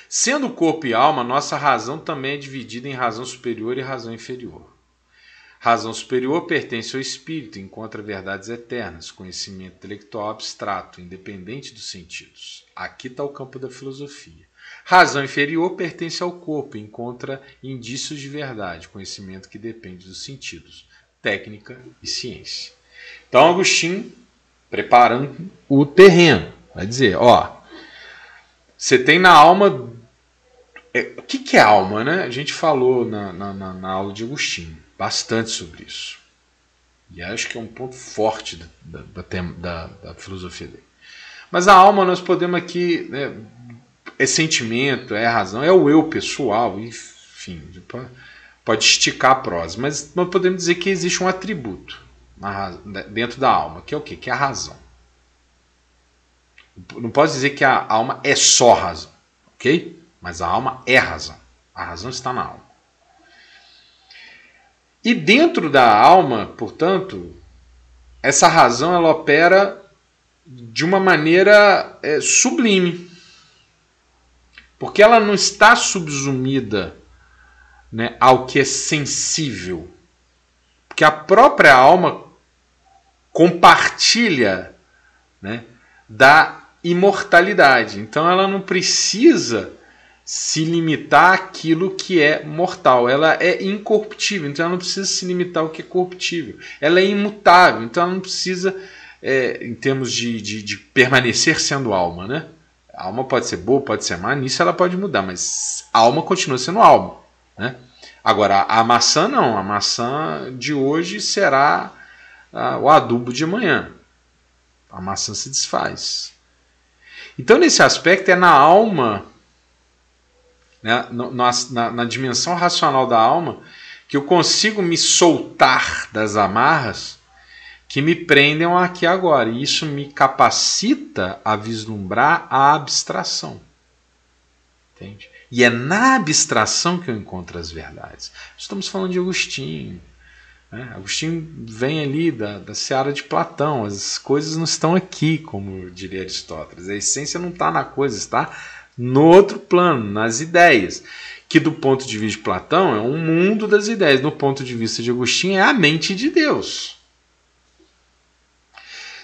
Sendo corpo e alma, nossa razão também é dividida em razão superior e razão inferior. Razão superior pertence ao espírito, encontra verdades eternas, conhecimento intelectual abstrato, independente dos sentidos. Aqui está o campo da filosofia. Razão inferior pertence ao corpo, encontra indícios de verdade, conhecimento que depende dos sentidos, técnica e ciência. Então, Agostinho, preparando o terreno, vai dizer, ó, você tem na alma... O que é alma, né? A gente falou na aula de Agostinho bastante sobre isso. E acho que é um ponto forte da filosofia dele. Mas a alma nós podemos aqui... Né, é sentimento, é razão, é o eu pessoal, enfim, pode esticar a prosa. Mas nós podemos dizer que existe um atributo dentro da alma, que é o quê? Que é a razão. Não posso dizer que a alma é só razão, ok? Mas a alma é razão. A razão está na alma. E dentro da alma, portanto, essa razão ela opera de uma maneira sublime. Porque ela não está subsumida, né, ao que é sensível. Porque a própria alma compartilha, né, da imortalidade. Então ela não precisa se limitar àquilo que é mortal. Ela é incorruptível, então ela não precisa se limitar ao que é corruptível. Ela é imutável, então ela não precisa, em termos de permanecer sendo alma, né? A alma pode ser boa, pode ser má, nisso ela pode mudar, mas a alma continua sendo alma. Né? Agora, a maçã não. A maçã de hoje será o adubo de amanhã. A maçã se desfaz. Então, nesse aspecto, é na alma, né, na dimensão racional da alma, que eu consigo me soltar das amarras que me prendem aqui agora. E isso me capacita a vislumbrar a abstração. Entende? E é na abstração que eu encontro as verdades. Estamos falando de Agostinho. Né? Agostinho vem ali da seara de Platão. As coisas não estão aqui, como diria Aristóteles. A essência não está na coisa, está no outro plano, nas ideias. Que do ponto de vista de Platão é um mundo das ideias. Do ponto de vista de Agostinho é a mente de Deus.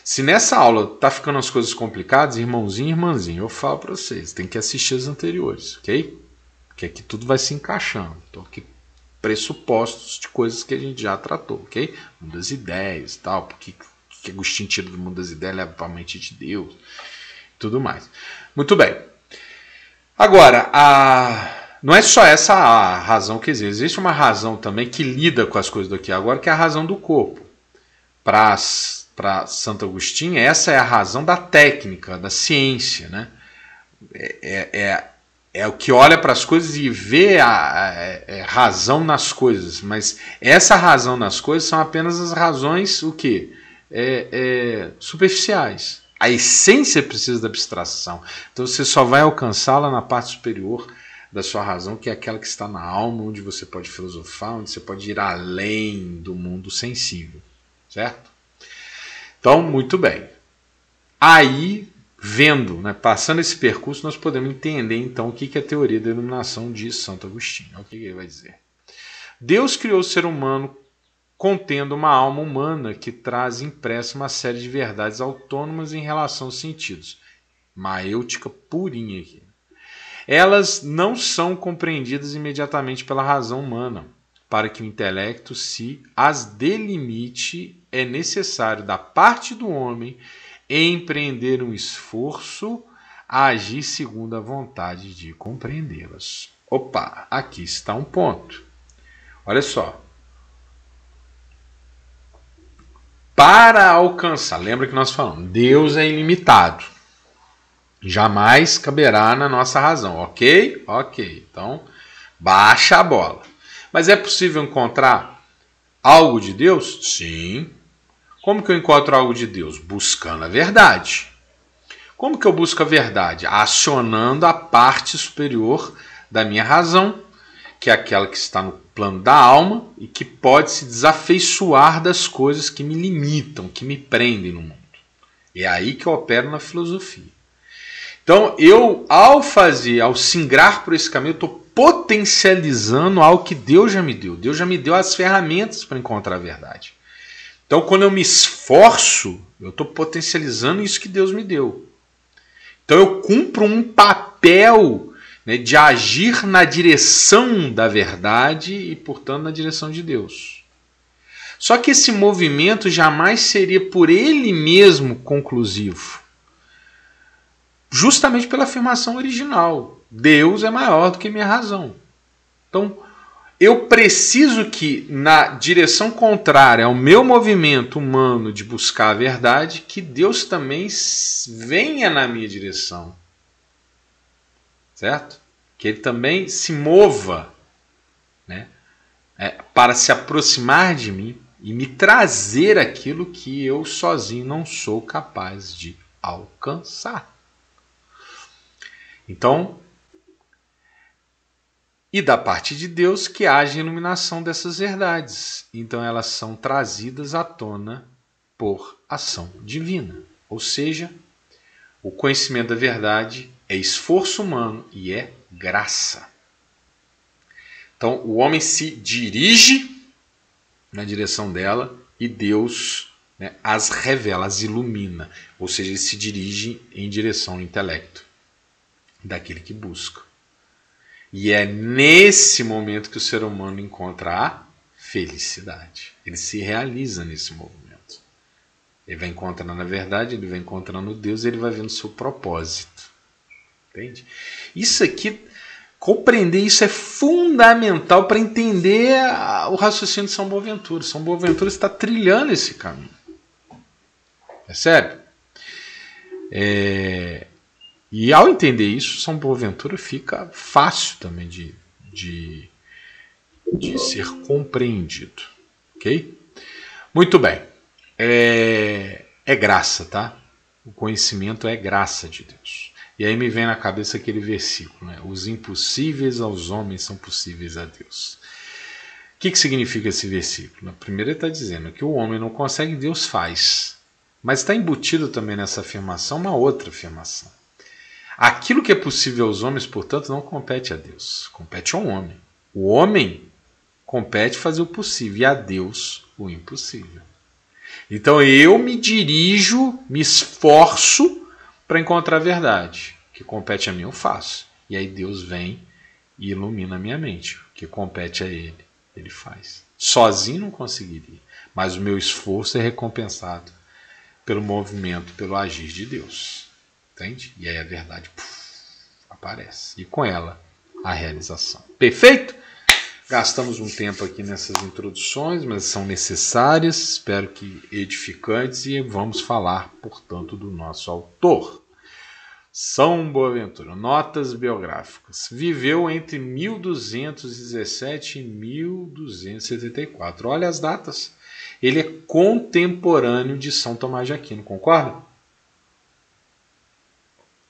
Se nessa aula tá ficando as coisas complicadas, irmãozinho e irmãzinha, eu falo para vocês, tem que assistir as anteriores, ok? Porque aqui tudo vai se encaixando. Então aqui pressupostos de coisas que a gente já tratou, ok? Mundo das ideias e tal, porque que Agostinho tira do mundo das ideias leva para a mente de Deus, tudo mais. Muito bem. Agora, não é só essa a razão que existe. Existe uma razão também que lida com as coisas daqui agora, que é a razão do corpo. Para Santo Agostinho, essa é a razão da técnica, da ciência. Né? é o que olha para as coisas e vê a razão nas coisas, mas essa razão nas coisas são apenas as razões o quê? Superficiais. A essência precisa da abstração. Então você só vai alcançá-la na parte superior da sua razão, que é aquela que está na alma, onde você pode filosofar, onde você pode ir além do mundo sensível. Certo? Então, muito bem. Aí, vendo, né, passando esse percurso, nós podemos entender então o que a teoria da iluminação diz Santo Agostinho. O que ele vai dizer? Deus criou o ser humano contendo uma alma humana que traz impressa uma série de verdades autônomas em relação aos sentidos. Maêutica purinha aqui. Elas não são compreendidas imediatamente pela razão humana. Para que o intelecto se as delimite, é necessário da parte do homem empreender um esforço a agir segundo a vontade de compreendê-las. Opa, aqui está um ponto. Olha só. Para alcançar, lembra que nós falamos, Deus é ilimitado. Jamais caberá na nossa razão, ok? Ok, então baixa a bola. Mas é possível encontrar algo de Deus? Sim. Como que eu encontro algo de Deus? Buscando a verdade. Como que eu busco a verdade? Acionando a parte superior da minha razão, que é aquela que está no plano da alma e que pode se desafeiçoar das coisas que me limitam, que me prendem no mundo. É aí que eu opero na filosofia. Então, ao singrar por esse caminho, eu estou potencializando algo que Deus já me deu. Deus já me deu as ferramentas para encontrar a verdade. Então, quando eu me esforço, eu estou potencializando isso que Deus me deu. Então, eu cumpro um papel, né, de agir na direção da verdade e, portanto, na direção de Deus. Só que esse movimento jamais seria por ele mesmo conclusivo. Justamente pela afirmação original. Deus é maior do que minha razão. Então, eu preciso que, na direção contrária ao meu movimento humano de buscar a verdade, que Deus também venha na minha direção. Certo? Que Ele também se mova, né, para se aproximar de mim e me trazer aquilo que eu sozinho não sou capaz de alcançar. Então, e da parte de Deus que age a iluminação dessas verdades. Então elas são trazidas à tona por ação divina. Ou seja, o conhecimento da verdade é esforço humano e é graça. Então o homem se dirige na direção dela e Deus, né, as revela, as ilumina. Ou seja, ele se dirige em direção ao intelecto daquele que busca. E é nesse momento que o ser humano encontra a felicidade. Ele se realiza nesse movimento. Ele vai encontrando a verdade, ele vai encontrando Deus, ele vai vendo o seu propósito. Entende? Isso aqui, compreender isso é fundamental para entender o raciocínio de São Boaventura. São Boaventura está trilhando esse caminho. É sério? E ao entender isso, São Boaventura fica fácil também de ser compreendido. Ok? Muito bem. É graça, tá? O conhecimento é graça de Deus. E aí me vem na cabeça aquele versículo, né? Os impossíveis aos homens são possíveis a Deus. O que significa esse versículo? Primeiro ele está dizendo que o homem não consegue, Deus faz. Mas está embutido também nessa afirmação uma outra afirmação. Aquilo que é possível aos homens, portanto, não compete a Deus. Compete ao homem. O homem compete fazer o possível e a Deus o impossível. Então eu me dirijo, me esforço para encontrar a verdade. O que compete a mim eu faço. E aí Deus vem e ilumina a minha mente. O que compete a Ele, Ele faz. Sozinho não conseguiria. Mas o meu esforço é recompensado pelo movimento, pelo agir de Deus. Entende? E aí a verdade aparece. E com ela, a realização. Perfeito? Gastamos um tempo aqui nessas introduções, mas são necessárias, espero que edificantes, e vamos falar, portanto, do nosso autor. São Boaventura, notas biográficas. Viveu entre 1217 e 1274. Olha as datas. Ele é contemporâneo de São Tomás de Aquino, concorda?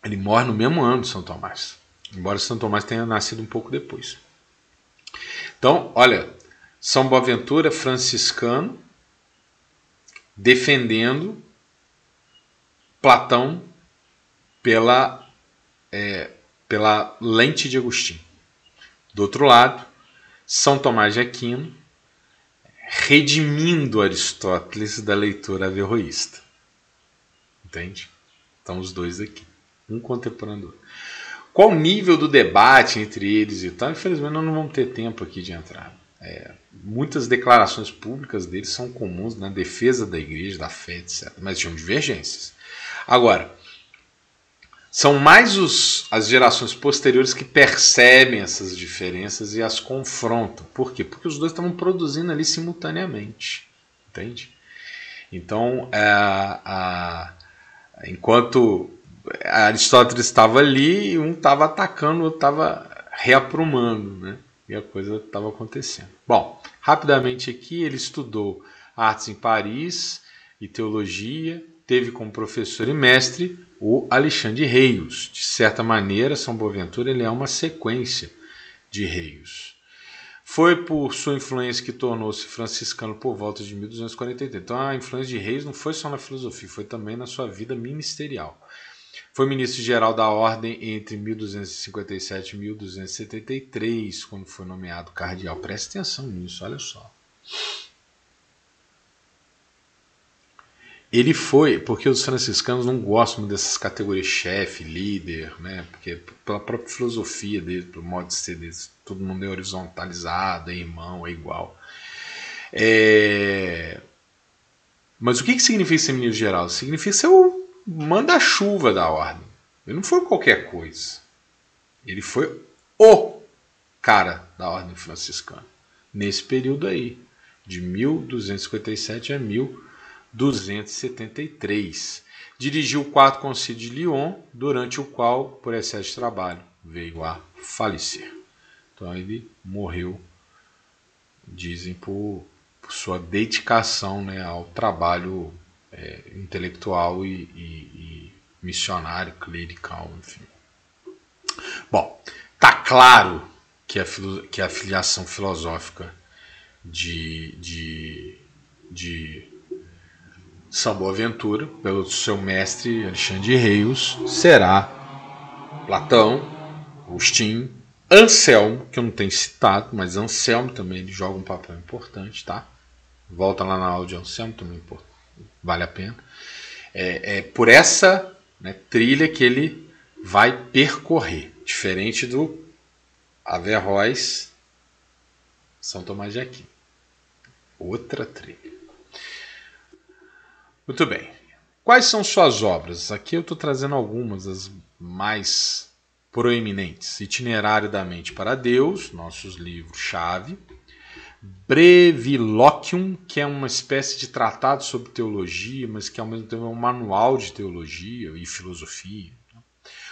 Ele morre no mesmo ano de São Tomás, embora São Tomás tenha nascido um pouco depois. Então, olha, São Boaventura franciscano defendendo Platão pela lente de Agostinho. Do outro lado, São Tomás de Aquino redimindo Aristóteles da leitura averroísta. Entende? Então os dois aqui, um contemporâneo do outro. Qual o nível do debate entre eles e tal? Infelizmente nós não vamos ter tempo aqui de entrar. Muitas declarações públicas deles são comuns na defesa da igreja, da fé, etc. Mas tinham divergências. Agora, são mais as gerações posteriores que percebem essas diferenças e as confrontam. Por quê? Porque os dois estavam produzindo ali simultaneamente. Entende? Então, enquanto Aristóteles estava ali, um estava atacando, o outro estava reaprumando, né? E a coisa estava acontecendo. Bom, rapidamente aqui, ele estudou artes em Paris e teologia, teve como professor e mestre o Alexandre Reios. De certa maneira, São Boaventura ele é uma sequência de Reios. Foi por sua influência que tornou-se franciscano por volta de 1248. Então a influência de Reios não foi só na filosofia, foi também na sua vida ministerial. Foi ministro-geral da Ordem entre 1257 e 1273, quando foi nomeado cardeal. Preste atenção nisso, olha só. Ele foi, porque os franciscanos não gostam dessas categorias chefe, líder, né? Porque pela própria filosofia deles, pelo modo de ser deles, todo mundo é horizontalizado, é irmão, é igual. Mas o que significa ser ministro-geral? Significa ser o manda-chuva da ordem. Ele não foi qualquer coisa. Ele foi o cara da ordem franciscana. Nesse período aí, de 1257 a 1273. Dirigiu o quarto concílio de Lyon, durante o qual, por excesso de trabalho, veio a falecer. Então ele morreu, dizem, por sua dedicação, né, ao trabalho intelectual e missionário, clerical, enfim. Bom, tá claro que a filiação filosófica de São Boaventura, pelo seu mestre Alexandre Reios, será Platão, Agostinho, Anselmo, que eu não tenho citado, mas Anselmo também ele joga um papel importante, tá? Volta lá na aula de Anselmo, também vale a pena. É por essa, né, trilha que ele vai percorrer, diferente do Averroes, São Tomás de Aquino. Outra trilha. Muito bem. Quais são suas obras? Aqui eu estou trazendo algumas, as mais proeminentes. Itinerário da Mente para Deus, nossos livros-chave. Breviloquium, que é uma espécie de tratado sobre teologia, mas que ao mesmo tempo é um manual de teologia e filosofia.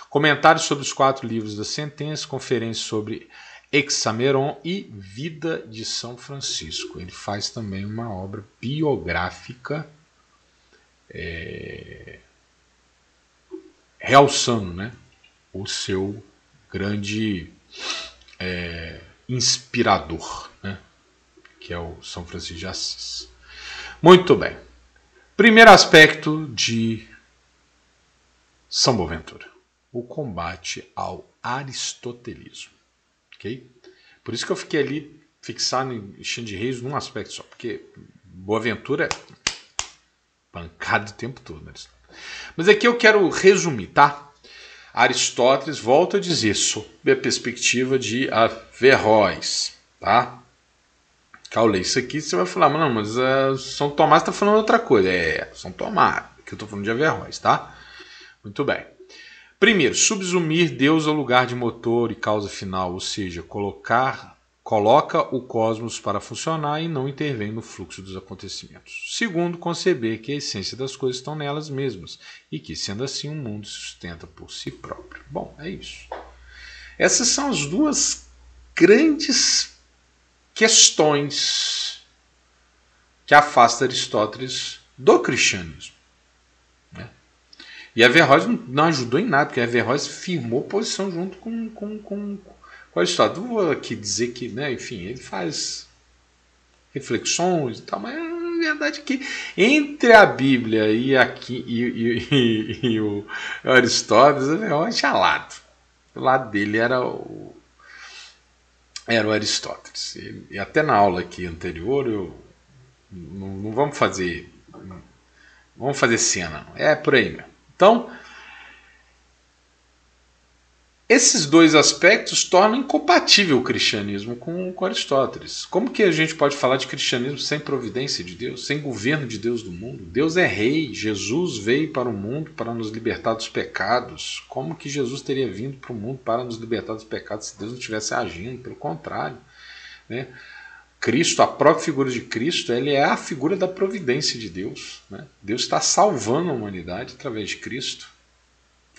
Comentários sobre os 4 livros da sentença, conferência sobre Hexameron e Vida de São Francisco. Ele faz também uma obra biográfica realçando, né, o seu grande inspirador, né, que é o São Francisco de Assis. Muito bem. Primeiro aspecto de São Boaventura: o combate ao aristotelismo. Okay? Por isso que eu fiquei ali fixado em Alexandre Reios num aspecto só, porque Boaventura é pancada o tempo todo. Né? Mas aqui eu quero resumir, tá? Aristóteles, volta a dizer, sob a perspectiva de Averroes, tá? Ao ler isso aqui, você vai falar, não, mas São Tomás está falando outra coisa. São Tomás, que eu estou falando de Averroes, tá? Muito bem. Primeiro, subsumir Deus ao lugar de motor e causa final, ou seja, colocar coloca o cosmos para funcionar e não intervém no fluxo dos acontecimentos. Segundo, conceber que a essência das coisas estão nelas mesmas e que, sendo assim, o mundo se sustenta por si próprio. Bom, é isso. Essas são as duas grandes questões que afastam Aristóteles do cristianismo. Né? E Averroes não ajudou em nada, porque Averroes firmou posição junto com Aristóteles. Não vou aqui dizer que, né, enfim, ele faz reflexões e tal, mas a verdade é que entre a Bíblia e o Aristóteles, Averroes tinha lado. O lado dele era o Aristóteles. E até na aula aqui anterior, não vamos fazer cena, não. É por aí mesmo. Então, esses dois aspectos tornam incompatível o cristianismo com Aristóteles. Como que a gente pode falar de cristianismo sem providência de Deus, sem governo de Deus do mundo? Deus é rei, Jesus veio para o mundo para nos libertar dos pecados. Como que Jesus teria vindo para o mundo para nos libertar dos pecados se Deus não estivesse agindo? Pelo contrário, né? Cristo, a própria figura de Cristo, ele é a figura da providência de Deus. Né? Deus está salvando a humanidade através de Cristo.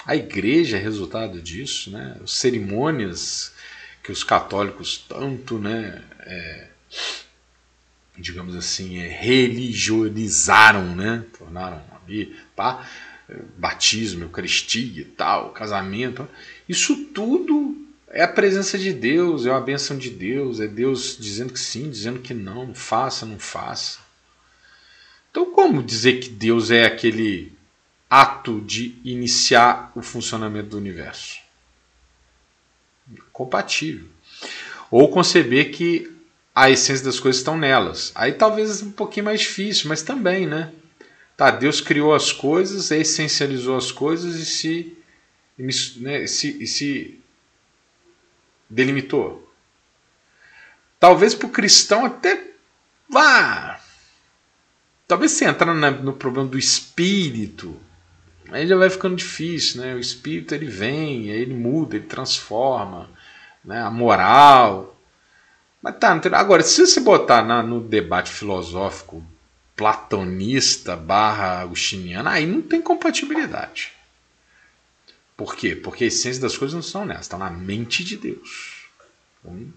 A igreja é resultado disso, né? As cerimônias que os católicos tanto, né, digamos assim, religionizaram, né? Tornaram ali, tá? Batismo, Eucaristia, tal, casamento, isso tudo é a presença de Deus, é a bênção de Deus, é Deus dizendo que sim, dizendo que não, faça, não faça. Então, como dizer que Deus é aquele ato de iniciar o funcionamento do universo? Compatível. Ou conceber que a essência das coisas estão nelas. Aí talvez um pouquinho mais difícil, mas também, né? Tá, Deus criou as coisas, essencializou as coisas e se delimitou. Talvez para o cristão até vá. Talvez se entrar no problema do espírito, aí já vai ficando difícil, né? O espírito ele vem, ele muda, ele transforma, né? A moral. Mas tá, agora, se você botar no debate filosófico platonista / agostiniano, aí não tem compatibilidade. Por quê? Porque a essência das coisas não estão nessa, estão na mente de Deus. No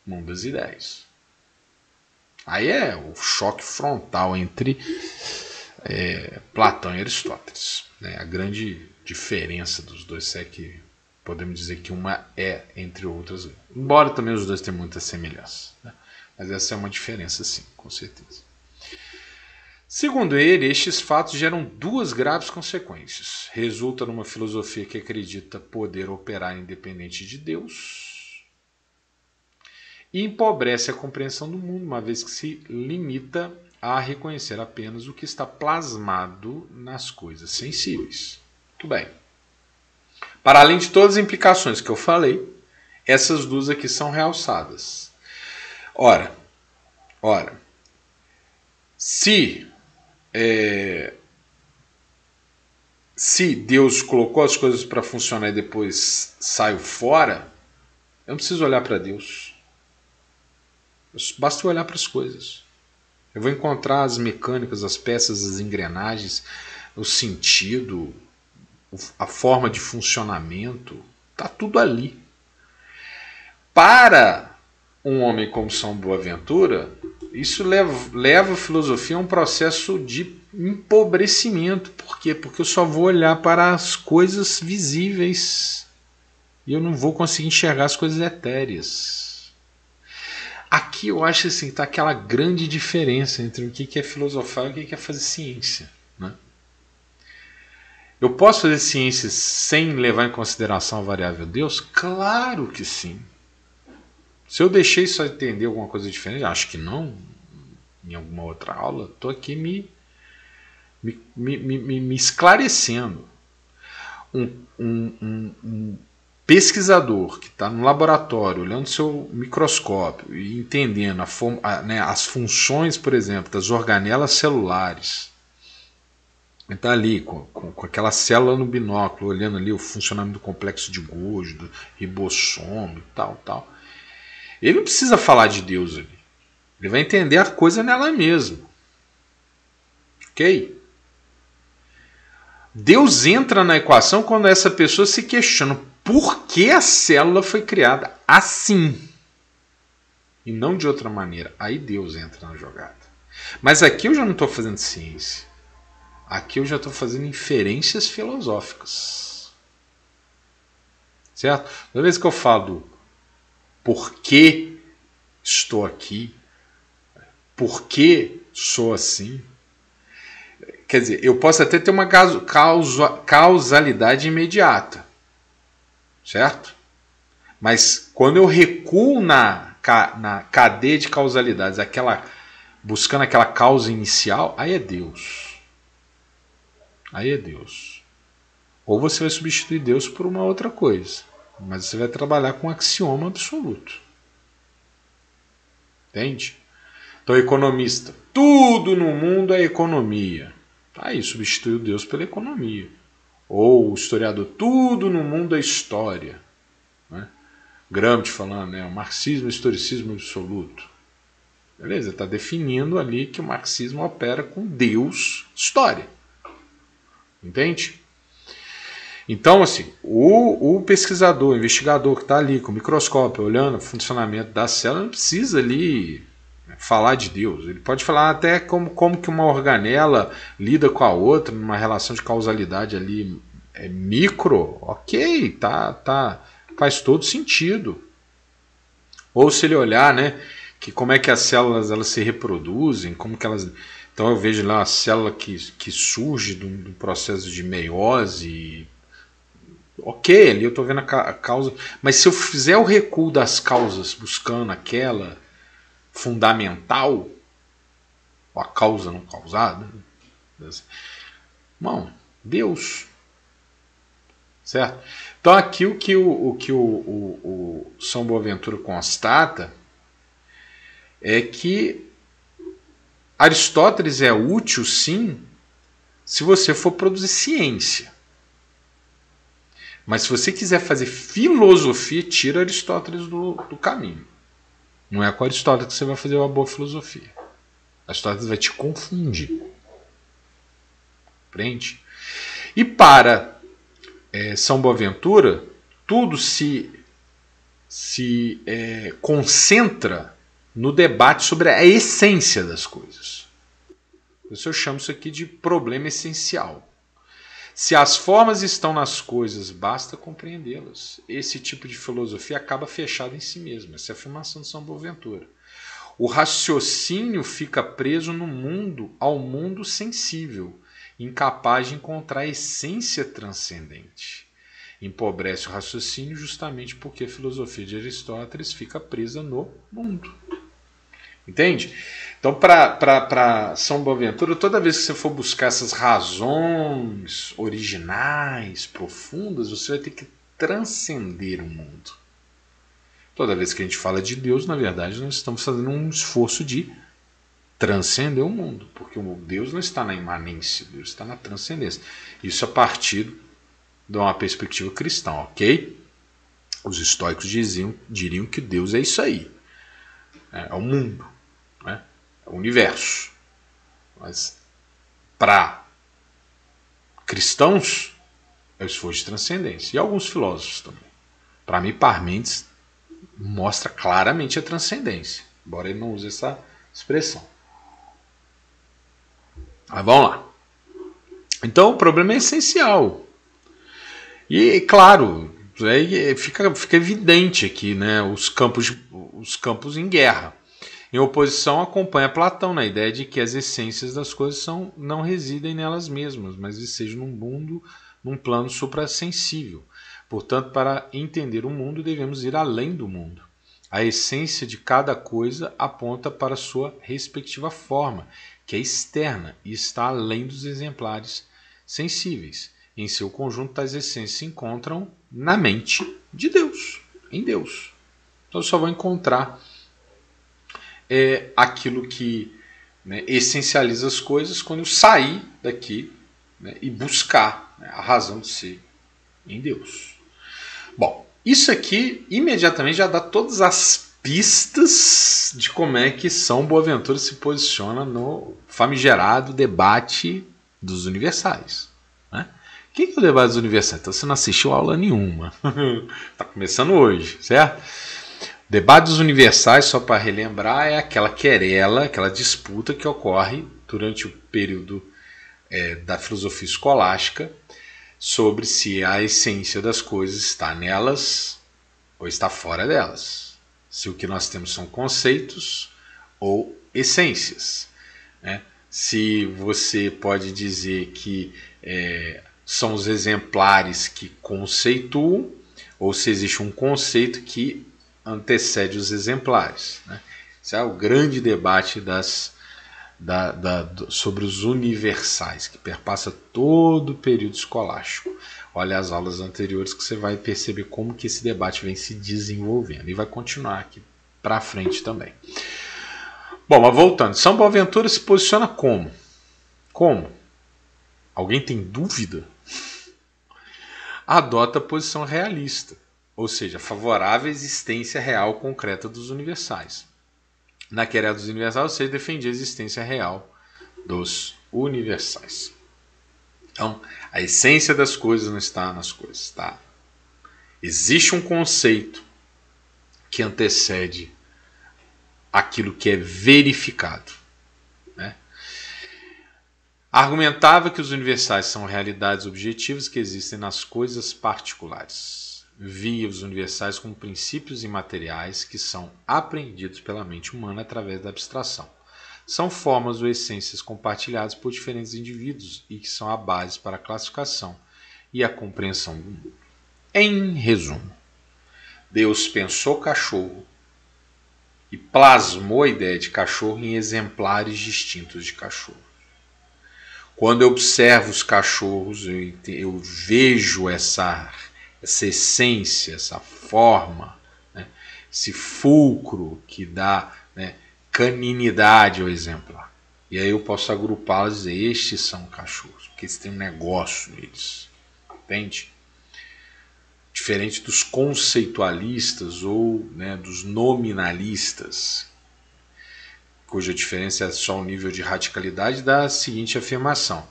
mundo das ideias. Aí é o choque frontal entre Platão e Aristóteles. Né? A grande diferença dos dois é que podemos dizer que uma é entre outras. Embora também os dois tenham muita semelhança. Né? Mas essa é uma diferença, sim, com certeza. Segundo ele, estes fatos geram duas graves consequências. Resulta numa filosofia que acredita poder operar independente de Deus e empobrece a compreensão do mundo, uma vez que se limita a reconhecer apenas o que está plasmado nas coisas sensíveis. Muito bem. Para além de todas as implicações que eu falei, essas duas aqui são realçadas. Ora, se Deus colocou as coisas para funcionar e depois saiu fora, eu não preciso olhar para Deus. Basta eu olhar para as coisas. Eu vou encontrar as mecânicas, as peças, as engrenagens, o sentido, a forma de funcionamento. Está tudo ali. Para um homem como São Boaventura, isso leva a filosofia a um processo de empobrecimento. Por quê? Porque eu só vou olhar para as coisas visíveis e eu não vou conseguir enxergar as coisas etéreas. Aqui eu acho assim, está aquela grande diferença entre o que é filosofar e o que é fazer ciência. Né? Eu posso fazer ciência sem levar em consideração a variável Deus? Claro que sim. Se eu deixei só entender alguma coisa diferente, acho que não, em alguma outra aula, estou aqui me esclarecendo. Um pesquisador que está no laboratório, olhando seu microscópio e entendendo as funções, por exemplo, das organelas celulares, está ali com aquela célula no binóculo, olhando ali o funcionamento do complexo de Golgi, do ribossomo e tal. Ele não precisa falar de Deus ali. Ele vai entender a coisa nela mesma. Ok? Deus entra na equação quando essa pessoa se questiona por que a célula foi criada assim e não de outra maneira. Aí Deus entra na jogada. Mas aqui eu já não estou fazendo ciência. Aqui eu já estou fazendo inferências filosóficas. Certo? Toda vez que eu falo por que estou aqui, por que sou assim, quer dizer, eu posso até ter uma causalidade imediata, certo? Mas quando eu recuo na cadeia de causalidades, buscando aquela causa inicial, aí é Deus. Aí é Deus. Ou você vai substituir Deus por uma outra coisa, mas você vai trabalhar com um axioma absoluto. Entende? Então, economista, tudo no mundo é economia. Aí substituiu Deus pela economia. Ou o historiador, tudo no mundo é história. Né? Gramsci falando, o marxismo é historicismo absoluto. Beleza, está definindo ali que o marxismo opera com Deus, história. Entende? Então, assim, o pesquisador, o investigador que está ali com o microscópio, olhando o funcionamento da célula, não precisa ali falar de Deus. Ele pode falar até como que uma organela lida com a outra, numa relação de causalidade ali micro, ok, faz todo sentido. Ou se ele olhar, que como é que as células elas se reproduzem, como que elas... Então eu vejo lá a célula que surge do processo de meiose. Ok, ali eu estou vendo a causa. Mas se eu fizer o recuo das causas buscando aquela fundamental, ou a causa não causada, bom, Deus. Certo? Então aqui o que o São Boaventura constata é que Aristóteles é útil, sim, se você for produzir ciência. Mas se você quiser fazer filosofia, tira Aristóteles do caminho. Não é com Aristóteles que você vai fazer uma boa filosofia. Aristóteles vai te confundir. Compreende? E para São Boaventura, tudo se concentra no debate sobre a essência das coisas. Por isso eu chamo isso aqui de problema essencial. Se as formas estão nas coisas, basta compreendê-las. Esse tipo de filosofia acaba fechada em si mesma. Essa é a afirmação de São Boaventura. O raciocínio fica preso no mundo, ao mundo sensível, incapaz de encontrar a essência transcendente. Empobrece o raciocínio justamente porque a filosofia de Aristóteles fica presa no mundo. Entende? Então, para São Boaventura, toda vez que você for buscar essas razões originais, profundas, você vai ter que transcender o mundo. Toda vez que a gente fala de Deus, na verdade, nós estamos fazendo um esforço de transcender o mundo, porque o Deus não está na imanência, Deus está na transcendência. Isso a partir de uma perspectiva cristã, ok? Os estoicos diriam que Deus é isso aí, é o mundo, é o universo. Mas para cristãos é o esforço de transcendência, e alguns filósofos também. Para mim, Parmênides mostra claramente a transcendência, embora ele não use essa expressão. Mas vamos lá. Então o problema é essencial. E claro, fica evidente aqui, os campos em guerra. Em oposição, acompanha Platão na ideia de que as essências das coisas não residem nelas mesmas, mas estejam num mundo, num plano suprassensível. Portanto, para entender o mundo, devemos ir além do mundo. A essência de cada coisa aponta para sua respectiva forma, que é externa e está além dos exemplares sensíveis. Em seu conjunto, tais essências se encontram na mente de Deus, em Deus. Então, eu só vou encontrar aquilo que essencializa as coisas quando eu sair daqui e buscar a razão de ser em Deus. Bom, isso aqui imediatamente já dá todas as pistas de como é que São Boaventura se posiciona no famigerado debate dos universais. Né? O que é o debate dos universais? Então você não assistiu aula nenhuma. Está começando hoje, certo? O debate dos universais, só para relembrar, é aquela querela, aquela disputa que ocorre durante o período da filosofia escolástica sobre se a essência das coisas está nelas ou está fora delas. Se o que nós temos são conceitos ou essências. Né? Se você pode dizer que são os exemplares que conceituam, ou se existe um conceito que antecede os exemplares. Né? Esse é o grande debate sobre os universais, que perpassa todo o período escolástico. Olha as aulas anteriores que você vai perceber como que esse debate vem se desenvolvendo. E vai continuar aqui para frente também. Bom, mas voltando. São Boaventura se posiciona como? Como? Alguém tem dúvida? Adota a posição realista, ou seja, favorável à existência real concreta dos universais. Na querela dos universais, você defendia a existência real dos universais. Então, a essência das coisas não está nas coisas. Tá? Existe um conceito que antecede aquilo que é verificado. Né? Argumentava que os universais são realidades objetivas que existem nas coisas particulares. Via os universais como princípios imateriais que são apreendidos pela mente humana através da abstração. São formas ou essências compartilhadas por diferentes indivíduos e que são a base para a classificação e a compreensão do mundo. Em resumo, Deus pensou cachorro e plasmou a ideia de cachorro em exemplares distintos de cachorro. Quando eu observo os cachorros, eu vejo essa essência, essa forma, né? Esse fulcro que dá, né, caninidade ao exemplar. E aí eu posso agrupá-los e dizer, estes são cachorros, porque eles têm um negócio neles. Entende? Diferente dos conceitualistas ou, né, dos nominalistas, cuja diferença é só o nível de radicalidade da seguinte afirmação.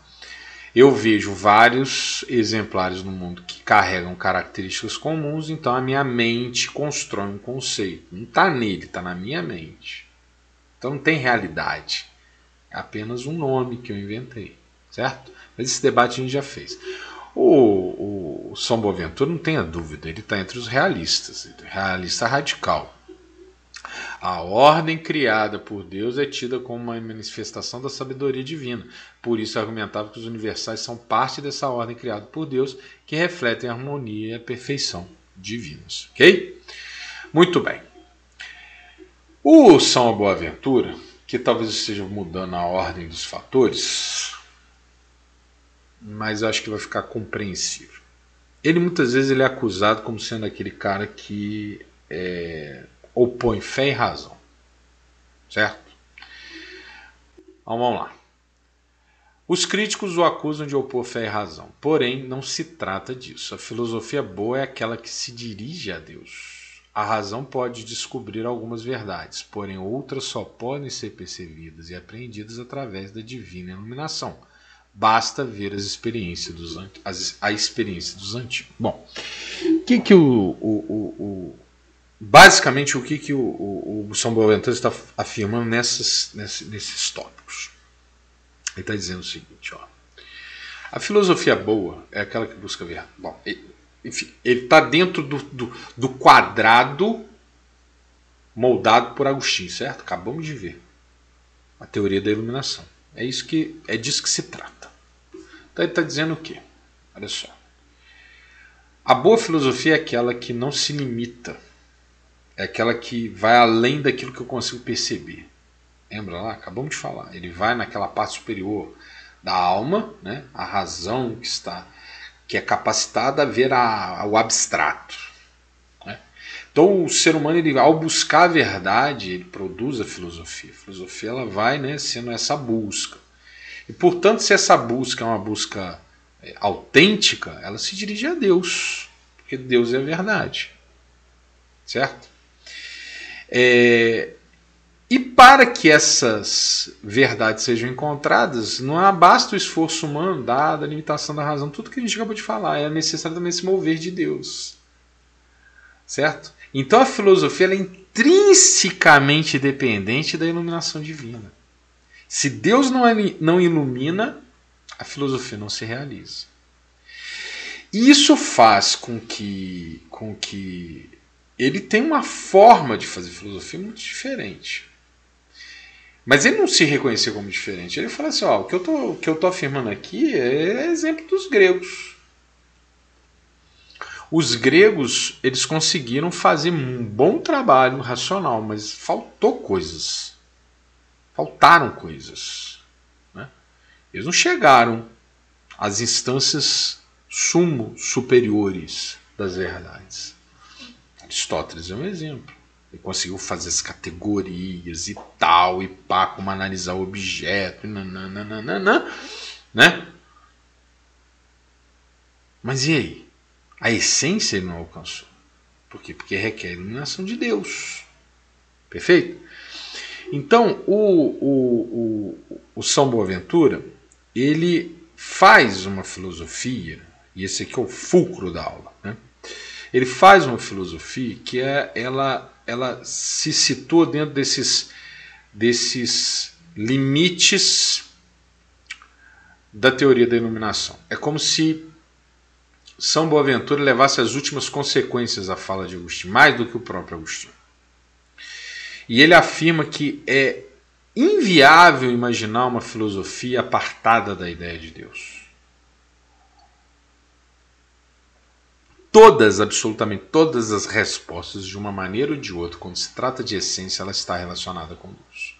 Eu vejo vários exemplares no mundo que carregam características comuns, então a minha mente constrói um conceito. Não está nele, está na minha mente. Então não tem realidade. É apenas um nome que eu inventei. Certo? Mas esse debate a gente já fez. O São Boaventura, não tenha dúvida, ele está entre os realistas. Realista radical. A ordem criada por Deus é tida como uma manifestação da sabedoria divina. Por isso argumentava que os universais são parte dessa ordem criada por Deus, que refletem a harmonia e a perfeição divinas. Ok? Muito bem. O São Boaventura, que talvez esteja mudando a ordem dos fatores, mas acho que vai ficar compreensível. Ele muitas vezes ele é acusado como sendo aquele cara que opõe fé e razão. Certo? Então, vamos lá. Os críticos o acusam de opor fé e razão. Porém, não se trata disso. A filosofia boa é aquela que se dirige a Deus. A razão pode descobrir algumas verdades, porém outras só podem ser percebidas e apreendidas através da divina iluminação. Basta ver a experiência dos antigos. Bom, basicamente o que o São Boaventura está afirmando nesses tópicos? Ele está dizendo o seguinte, ó. A filosofia boa é aquela que busca ver. Bom, enfim, ele está dentro do quadrado moldado por Agostinho, certo? Acabamos de ver a teoria da iluminação. É disso que se trata. Então ele está dizendo o quê? Olha só. A boa filosofia é aquela que não se limita. É aquela que vai além daquilo que eu consigo perceber. Lembra lá? Acabamos de falar. Ele vai naquela parte superior da alma, né? A razão que é capacitada a ver o abstrato. Né? Então o ser humano, ao buscar a verdade, ele produz a filosofia. A filosofia ela vai, né, sendo essa busca. E portanto, se essa busca é uma busca autêntica, ela se dirige a Deus. Porque Deus é a verdade. Certo? E para que essas verdades sejam encontradas, não basta o esforço humano, dada a limitação da razão, tudo que a gente acabou de falar, é necessário também se mover de Deus. Certo? Então a filosofia ela é intrinsecamente dependente da iluminação divina. Se Deus não ilumina, a filosofia não se realiza. E isso faz com que ele tenha uma forma de fazer filosofia muito diferente. Mas ele não se reconhecer como diferente. Ele fala assim, ó, o que eu tô afirmando aqui é exemplo dos gregos. Os gregos, eles conseguiram fazer um bom trabalho racional, mas faltou coisas. Faltaram coisas. Né? Eles não chegaram às instâncias superiores das verdades. Aristóteles é um exemplo. Ele conseguiu fazer as categorias e tal, e pá, como analisar o objeto, nananana, né? Mas e aí? A essência ele não alcançou. Por quê? Porque requer a iluminação de Deus. Perfeito? Então, o São Boaventura, ele faz uma filosofia, e esse aqui é o fulcro da aula, né? Ele faz uma filosofia que ela se situa dentro desses limites da teoria da iluminação. É como se São Boaventura levasse as últimas consequências à fala de Agostinho, mais do que o próprio Agostinho. E ele afirma que é inviável imaginar uma filosofia apartada da ideia de Deus. Absolutamente todas as respostas, de uma maneira ou de outra, quando se trata de essência, ela está relacionada com Deus.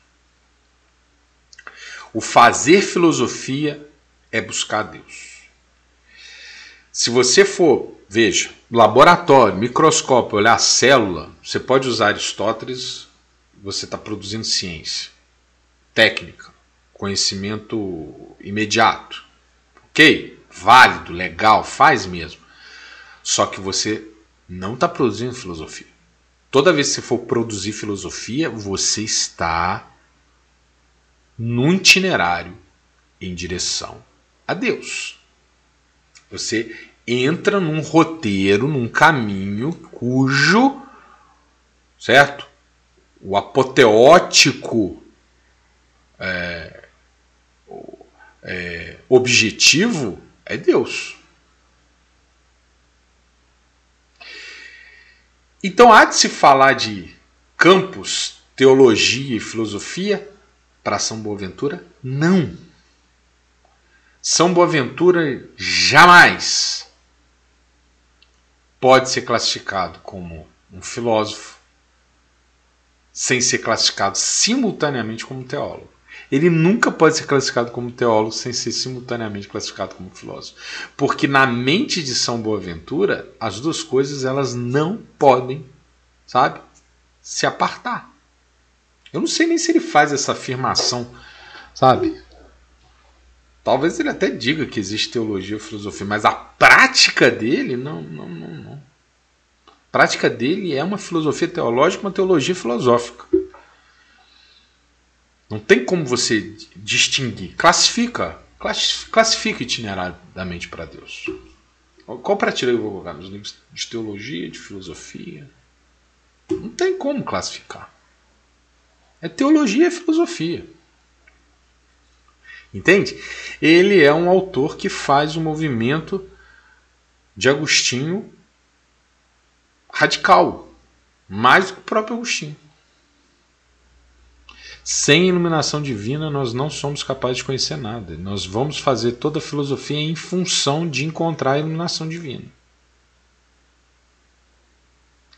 O fazer filosofia é buscar Deus. Se você for, veja, laboratório, microscópio, olhar a célula, você pode usar Aristóteles, você está produzindo ciência, técnica, conhecimento imediato. Ok? Válido, legal, faz mesmo. Só que você não está produzindo filosofia. Toda vez que você for produzir filosofia, você está num itinerário em direção a Deus. Você entra num roteiro, num caminho cujo, certo? O apoteótico objetivo é Deus. Então há de se falar de campos, teologia e filosofia para São Boaventura? Não. São Boaventura jamais pode ser classificado como um filósofo sem ser classificado simultaneamente como teólogo. Ele nunca pode ser classificado como teólogo sem ser simultaneamente classificado como filósofo. Porque na mente de São Boaventura, as duas coisas elas não podem, sabe, se apartar. Eu não sei nem se ele faz essa afirmação, sabe? Talvez ele até diga que existe teologia ou filosofia, mas a prática dele, não. A prática dele é uma filosofia teológica, uma teologia filosófica. Não tem como você distinguir. Classifica o itinerário da mente para Deus. Qual prateleira eu vou colocar? Nos livros de teologia, de filosofia? Não tem como classificar. É teologia e filosofia. Entende? Ele é um autor que faz um movimento de Agostinho radical. Mais do que o próprio Agostinho. Sem iluminação divina, nós não somos capazes de conhecer nada. Nós vamos fazer toda a filosofia em função de encontrar a iluminação divina.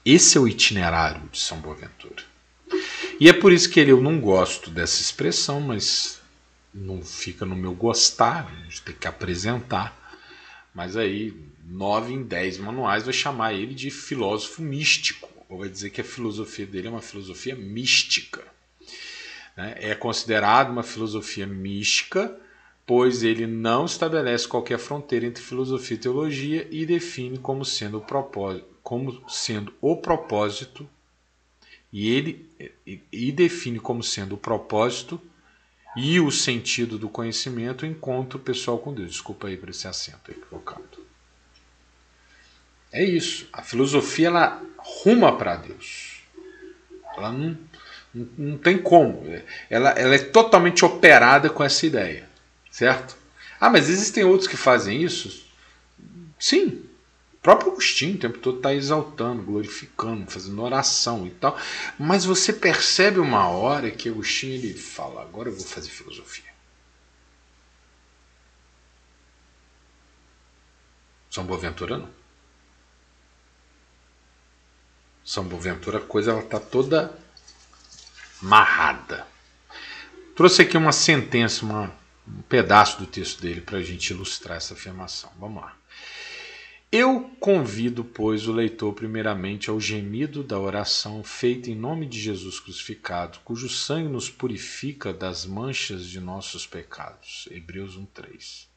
Esse é o itinerário de São Boaventura. E é por isso que eu não gosto dessa expressão, mas não fica no meu gostar, a gente tem que apresentar. Mas aí, 9 em 10 manuais vai chamar ele de filósofo místico, ou vai dizer que a filosofia dele é uma filosofia mística. É considerado uma filosofia mística, pois ele não estabelece qualquer fronteira entre filosofia e teologia e define como sendo o propósito E ele define como sendo o propósito e o sentido do conhecimento, o encontro pessoal com Deus. Desculpa aí por esse acento equivocado. É isso. A filosofia, ela ruma para Deus. Ela não tem como. Ela é totalmente operada com essa ideia. Certo? Ah, mas existem outros que fazem isso? Sim. O próprio Agostinho o tempo todo está exaltando, glorificando, fazendo oração e tal. Mas você percebe uma hora que Agostinho ele fala, agora eu vou fazer filosofia. São Boaventura não. São Boaventura, a coisa ela está toda amarrada. Trouxe aqui uma sentença, um pedaço do texto dele para a gente ilustrar essa afirmação. Vamos lá. Eu convido, pois, o leitor primeiramente ao gemido da oração feita em nome de Jesus crucificado, cujo sangue nos purifica das manchas de nossos pecados. Hebreus 1:3.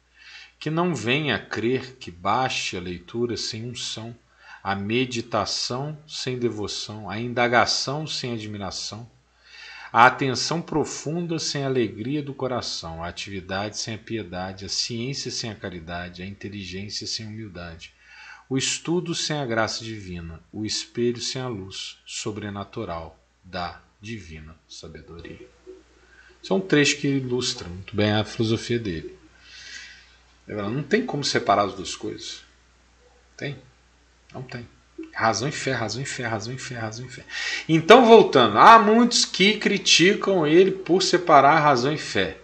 Que não venha a crer que baste a leitura sem unção, a meditação sem devoção, a indagação sem admiração, a atenção profunda sem a alegria do coração, a atividade sem a piedade, a ciência sem a caridade, a inteligência sem a humildade, o estudo sem a graça divina, o espelho sem a luz sobrenatural da divina sabedoria. São trechos que ilustram muito bem a filosofia dele. Não tem como separar as duas coisas. Tem? Não tem. Razão e fé, razão e fé, razão e fé, razão e fé. Então, voltando, há muitos que criticam ele por separar razão e fé.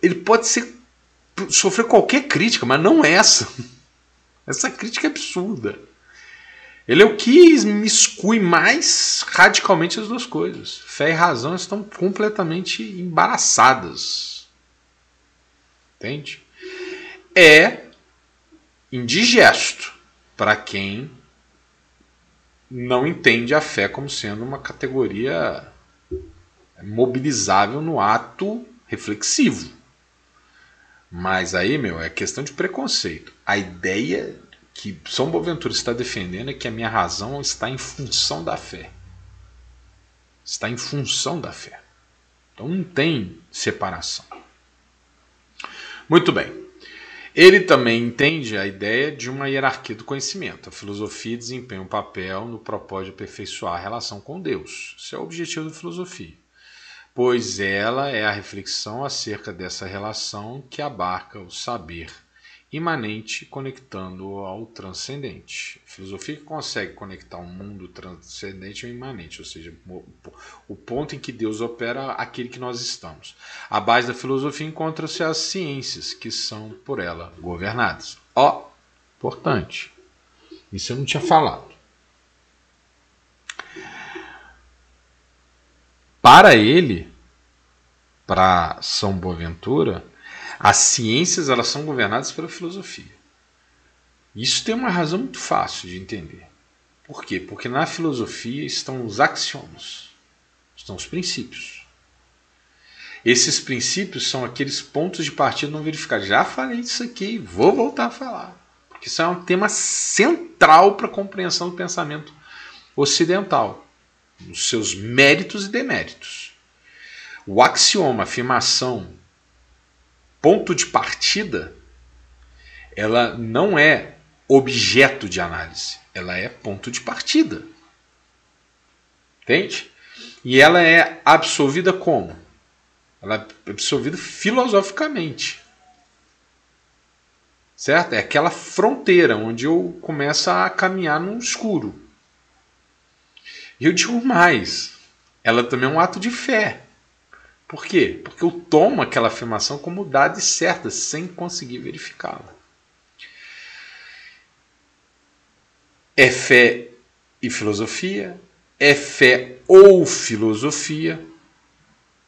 Ele pode sofrer qualquer crítica, mas não essa. Essa crítica é absurda. Ele é o que miscui mais radicalmente as duas coisas. Fé e razão estão completamente embaraçadas. Entende? É indigesto para quem não entende a fé como sendo uma categoria mobilizável no ato reflexivo. Mas aí, é questão de preconceito. A ideia que São Boaventura está defendendo é que a minha razão está em função da fé. Está em função da fé. Então não tem separação. Muito bem. Ele também entende a ideia de uma hierarquia do conhecimento. A filosofia desempenha um papel no propósito de aperfeiçoar a relação com Deus. Esse é o objetivo da filosofia. Pois ela é a reflexão acerca dessa relação que abarca o saber imanente, conectando-o ao transcendente. A filosofia que consegue conectar o mundo transcendente ao imanente, ou seja, o ponto em que Deus opera aquele que nós estamos. A base da filosofia encontra-se as ciências, que são por ela governadas. Importante. Isso eu não tinha falado. Para ele, para São Boaventura, as ciências elas são governadas pela filosofia. Isso tem uma razão muito fácil de entender. Por quê? Porque na filosofia estão os axiomas, estão os princípios. Esses princípios são aqueles pontos de partida não verificados. Já falei disso aqui, vou voltar a falar. Porque isso é um tema central para a compreensão do pensamento ocidental, os seus méritos e deméritos. O axioma, afirmação, ponto de partida, ela não é objeto de análise, ela é ponto de partida. Entende? E ela é absolvida como? Ela é absolvida filosoficamente. Certo? É aquela fronteira onde eu começo a caminhar no escuro. E eu digo mais, ela também é um ato de fé. Por quê? Porque eu tomo aquela afirmação como dada e certa, sem conseguir verificá-la. É fé e filosofia? É fé ou filosofia?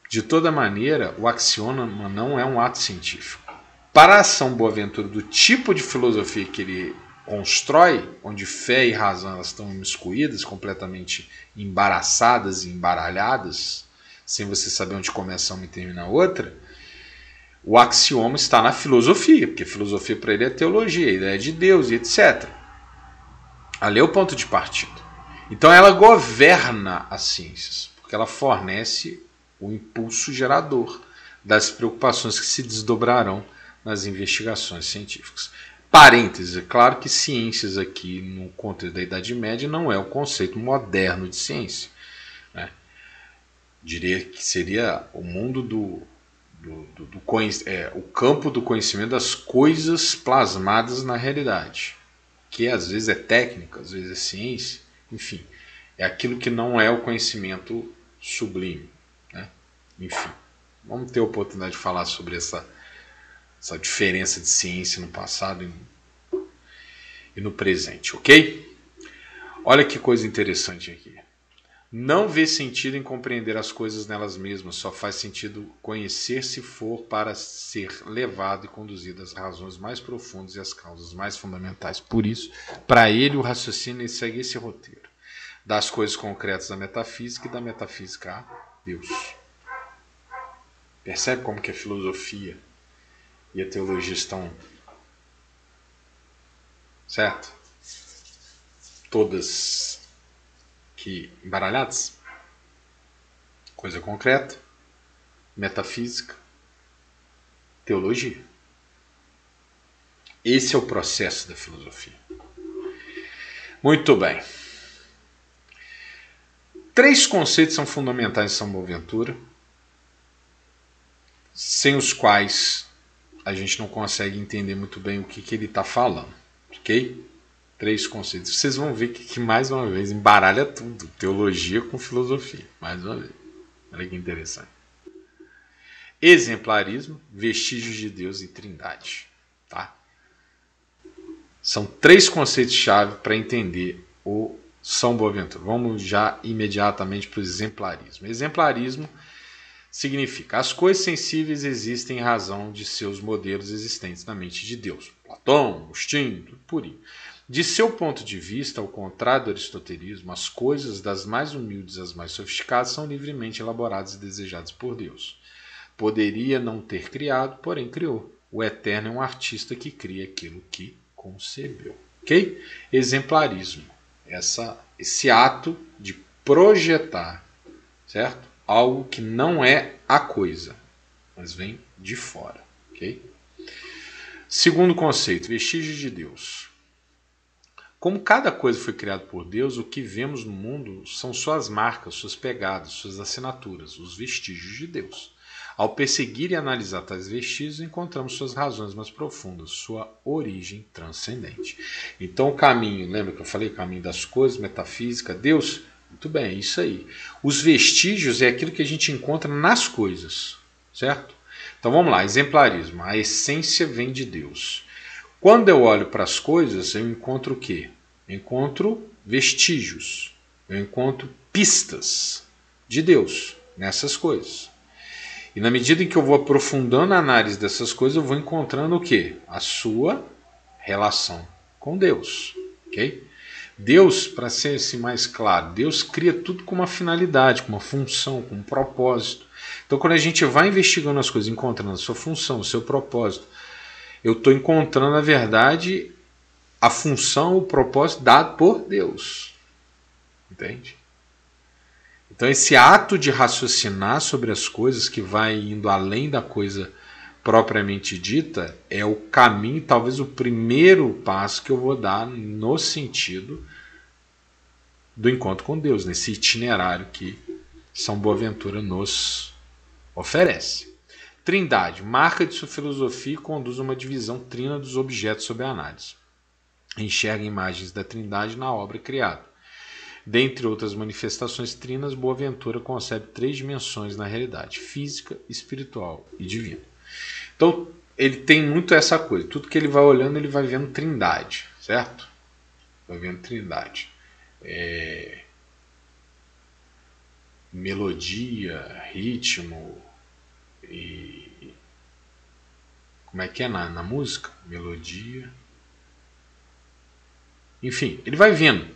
De toda maneira, o axioma não é um ato científico. Para São Boaventura, do tipo de filosofia que ele constrói, onde fé e razão elas estão imiscuídas, completamente embaraçadas e embaralhadas, sem você saber onde começa uma e termina a outra, o axioma está na filosofia, porque filosofia para ele é teologia, a ideia de Deus e etc. Ali é o ponto de partida. Então ela governa as ciências, porque ela fornece o impulso gerador das preocupações que se desdobrarão nas investigações científicas. Parênteses, é claro que ciências aqui no contexto da Idade Média não é o conceito moderno de ciência, né? Diria que seria o mundo o campo do conhecimento das coisas plasmadas na realidade, que às vezes é técnica, às vezes é ciência, enfim, é aquilo que não é o conhecimento sublime, né? Enfim, vamos ter a oportunidade de falar sobre essa diferença de ciência no passado e no presente, ok? Olha que coisa interessante aqui. Não vê sentido em compreender as coisas nelas mesmas, só faz sentido conhecer se for para ser levado e conduzido às razões mais profundas e às causas mais fundamentais. Por isso, para ele, o raciocínio segue esse roteiro: das coisas concretas da metafísica e da metafísica a Deus. Percebe como que a filosofia e a teologia estão, certo? Todas que embaralhadas? Coisa concreta, metafísica, teologia. Esse é o processo da filosofia. Muito bem. 3 conceitos são fundamentais em São Boaventura, sem os quais a gente não consegue entender muito bem o que ele está falando, ok? 3 conceitos. Vocês vão ver que mais uma vez embaralha tudo, teologia com filosofia, mais uma vez. Olha que interessante. Exemplarismo, vestígios de Deus e trindade. Tá? São 3 conceitos-chave para entender o São Boaventura. Vamos já imediatamente para o exemplarismo. Exemplarismo significa: as coisas sensíveis existem em razão de seus modelos existentes na mente de Deus. Platão, Agostinho, tudo purinho. De seu ponto de vista, ao contrário do aristotelismo, as coisas das mais humildes às mais sofisticadas são livremente elaboradas e desejadas por Deus. Poderia não ter criado, porém criou. O Eterno é um artista que cria aquilo que concebeu. Ok? Exemplarismo. Esse ato de projetar, certo? Algo que não é a coisa, mas vem de fora. Ok? Segundo conceito, vestígios de Deus. Como cada coisa foi criada por Deus, o que vemos no mundo são suas marcas, suas pegadas, suas assinaturas, os vestígios de Deus. Ao perseguir e analisar tais vestígios, encontramos suas razões mais profundas, sua origem transcendente. Então o caminho, lembra que eu falei? O caminho das coisas, metafísica, Deus? Muito bem, é isso aí. Os vestígios é aquilo que a gente encontra nas coisas, certo? Então vamos lá, exemplarismo. A essência vem de Deus. Quando eu olho para as coisas, eu encontro o quê? Eu encontro vestígios, eu encontro pistas de Deus nessas coisas. E na medida em que eu vou aprofundando a análise dessas coisas, eu vou encontrando o quê? A sua relação com Deus. Ok? Deus, para ser assim mais claro, Deus cria tudo com uma finalidade, com uma função, com um propósito. Então quando a gente vai investigando as coisas, encontrando a sua função, o seu propósito, eu estou encontrando, na verdade, a função, o propósito dado por Deus. Entende? Então esse ato de raciocinar sobre as coisas, que vai indo além da coisa propriamente dita, é o caminho, talvez o primeiro passo que eu vou dar no sentido do encontro com Deus, nesse itinerário que São Boaventura nos oferece. Trindade, marca de sua filosofia e conduz a uma divisão trina dos objetos sob a análise. Enxerga imagens da Trindade na obra criada. Dentre outras manifestações trinas, Boaventura concebe 3 dimensões na realidade: física, espiritual e divina. Então, ele tem muito essa coisa. Tudo que ele vai olhando, ele vai vendo Trindade, certo? Vai vendo Trindade. Melodia, ritmo e... Como é que é na música? Melodia. Enfim, ele vai vendo.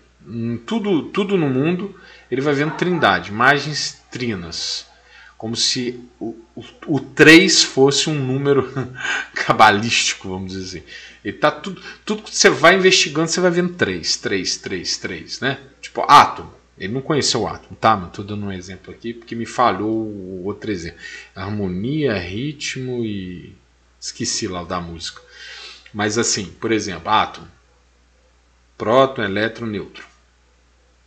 Tudo no mundo, ele vai vendo Trindade, imagens trinas. como se o 3 fosse um número cabalístico, vamos dizer assim. Ele tá tudo que você vai investigando, você vai vendo 3, 3, 3, 3, né? Tipo, átomo. Ele não conheceu o átomo, tá? Mas estou dando um exemplo aqui porque me falhou o outro exemplo. Harmonia, ritmo e... esqueci lá da música. Mas assim, por exemplo, átomo. Próton, elétron, nêutron.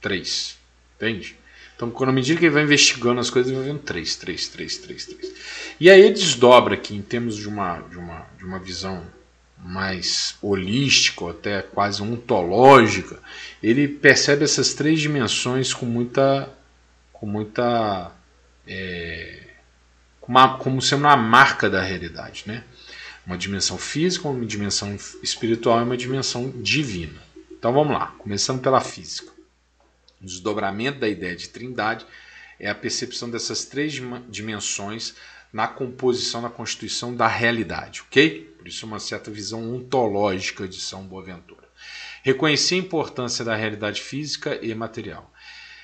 3. Entende? Então, quando à medida que ele vai investigando as coisas, ele vai vendo 3, 3, 3, 3, 3. E aí ele desdobra aqui, em termos de uma visão mais holística, ou até quase ontológica, ele percebe essas 3 dimensões como sendo uma marca da realidade, né? Uma dimensão física, uma dimensão espiritual e uma dimensão divina. Então vamos lá, começando pela física. O desdobramento da ideia de trindade é a percepção dessas 3 dimensões na composição, na constituição da realidade, ok? Por isso uma certa visão ontológica de São Boaventura. Reconhecia a importância da realidade física e material.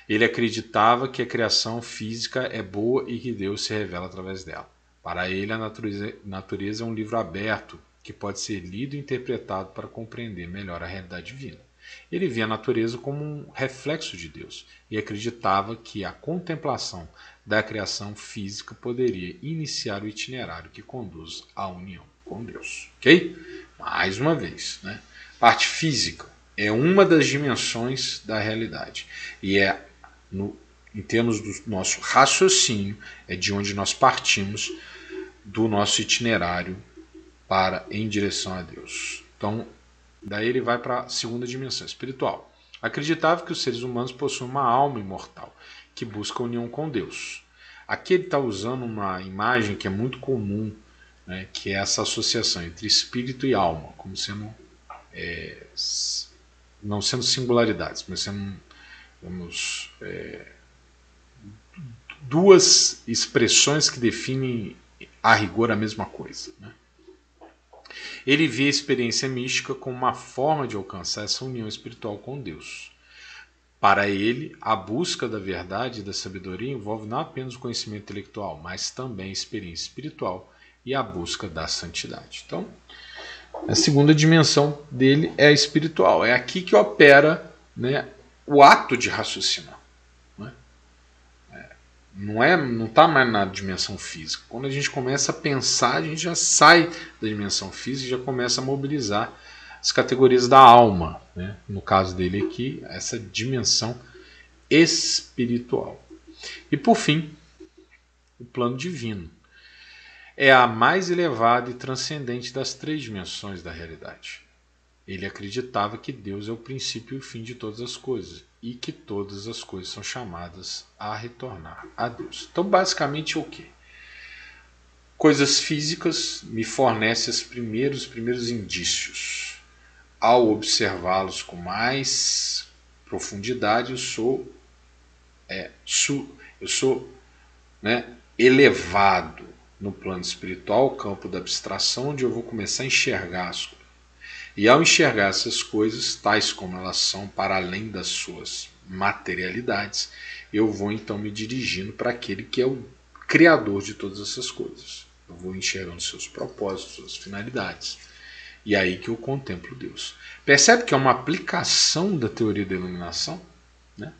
Ele acreditava que a criação física é boa e que Deus se revela através dela. Para ele, a natureza é um livro aberto que pode ser lido e interpretado para compreender melhor a realidade divina. Ele via a natureza como um reflexo de Deus e acreditava que a contemplação da criação física poderia iniciar o itinerário que conduz à união com Deus. Ok? Mais uma vez, né? Parte física é uma das dimensões da realidade e em termos do nosso raciocínio, é de onde nós partimos do nosso itinerário em direção a Deus. Então, daí ele vai para a segunda dimensão, espiritual. Acreditava que os seres humanos possuem uma alma imortal, que busca a união com Deus. Aqui ele está usando uma imagem que é muito comum, né, que é essa associação entre espírito e alma, como sendo, não sendo singularidades, mas sendo, duas expressões que definem a rigor a mesma coisa, né? Ele via a experiência mística como uma forma de alcançar essa união espiritual com Deus. Para ele, a busca da verdade e da sabedoria envolve não apenas o conhecimento intelectual, mas também a experiência espiritual e a busca da santidade. Então, a segunda dimensão dele é a espiritual. É aqui que opera, né, o ato de raciocinar. Não está mais na dimensão física. Quando a gente começa a pensar, a gente já sai da dimensão física e já começa a mobilizar as categorias da alma, né? No caso dele aqui, essa dimensão espiritual. E por fim, o plano divino. É a mais elevada e transcendente das 3 dimensões da realidade. Ele acreditava que Deus é o princípio e o fim de todas as coisas e que todas as coisas são chamadas a retornar a Deus. Então, basicamente, o quê? Coisas físicas me fornecem os primeiros indícios. Ao observá-los com mais profundidade, eu sou elevado no plano espiritual, o campo da abstração, onde eu vou começar a enxergar as coisas. E ao enxergar essas coisas, tais como elas são, para além das suas materialidades, eu vou então me dirigindo para aquele que é o criador de todas essas coisas. Eu vou enxergando seus propósitos, suas finalidades. E é aí que eu contemplo Deus. Percebe que é uma aplicação da teoria da iluminação? Né?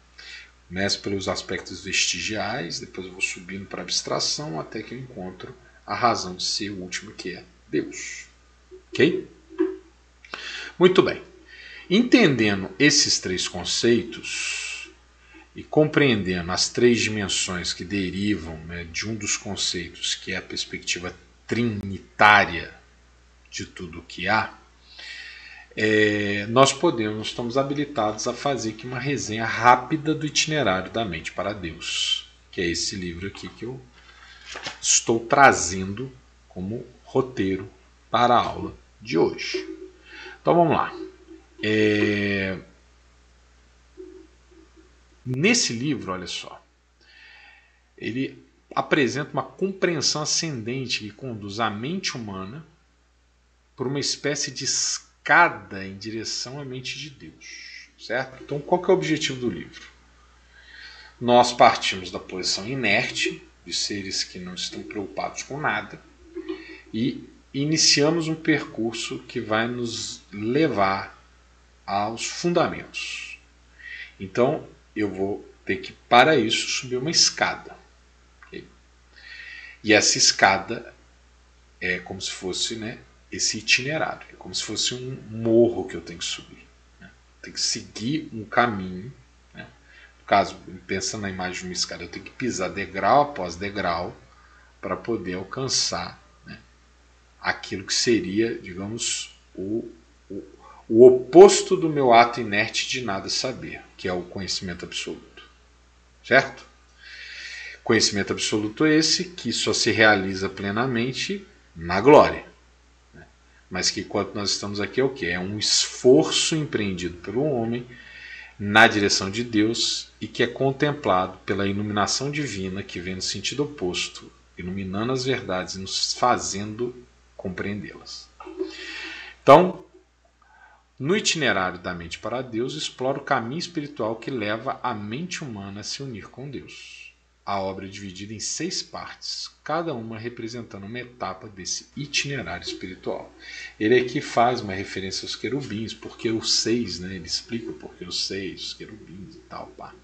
Começo pelos aspectos vestigiais, depois eu vou subindo para a abstração, até que eu encontro a razão de ser o último, que é Deus. Ok? Muito bem. Entendendo esses 3 conceitos e compreendendo as 3 dimensões que derivam, né, de um dos conceitos, que é a perspectiva trinitária de tudo o que há, nós estamos habilitados a fazer aqui uma resenha rápida do itinerário da mente para Deus, que é esse livro aqui que eu estou trazendo como roteiro para a aula de hoje. Então vamos lá. Nesse livro, olha só, ele apresenta uma compreensão ascendente que conduz a mente humana por uma espécie de escada em direção à mente de Deus. Certo? Então qual que é o objetivo do livro? Nós partimos da posição inerte, de seres que não estão preocupados com nada, e iniciamos um percurso que vai nos levar aos fundamentos. Então eu vou ter que, para isso, subir uma escada. Okay? E essa escada é como se fosse, né, esse itinerário, é como se fosse um morro que eu tenho que subir. Né? Tenho que seguir um caminho. Né? No caso, pensando na imagem de uma escada, eu tenho que pisar degrau após degrau para poder alcançar, né, aquilo que seria, digamos, o oposto do meu ato inerte de nada saber, que é o conhecimento absoluto. Certo? Conhecimento absoluto esse que só se realiza plenamente na glória. Né? Mas que enquanto nós estamos aqui é o quê? É um esforço empreendido pelo homem na direção de Deus e que é contemplado pela iluminação divina que vem no sentido oposto, iluminando as verdades e nos fazendo compreendê-las. Então, no itinerário da mente para Deus, explora o caminho espiritual que leva a mente humana a se unir com Deus. A obra é dividida em 6 partes, cada uma representando uma etapa desse itinerário espiritual. Ele aqui faz uma referência aos querubins, porque os 6, né, ele explica porque os 6, os querubins e tal. Pá.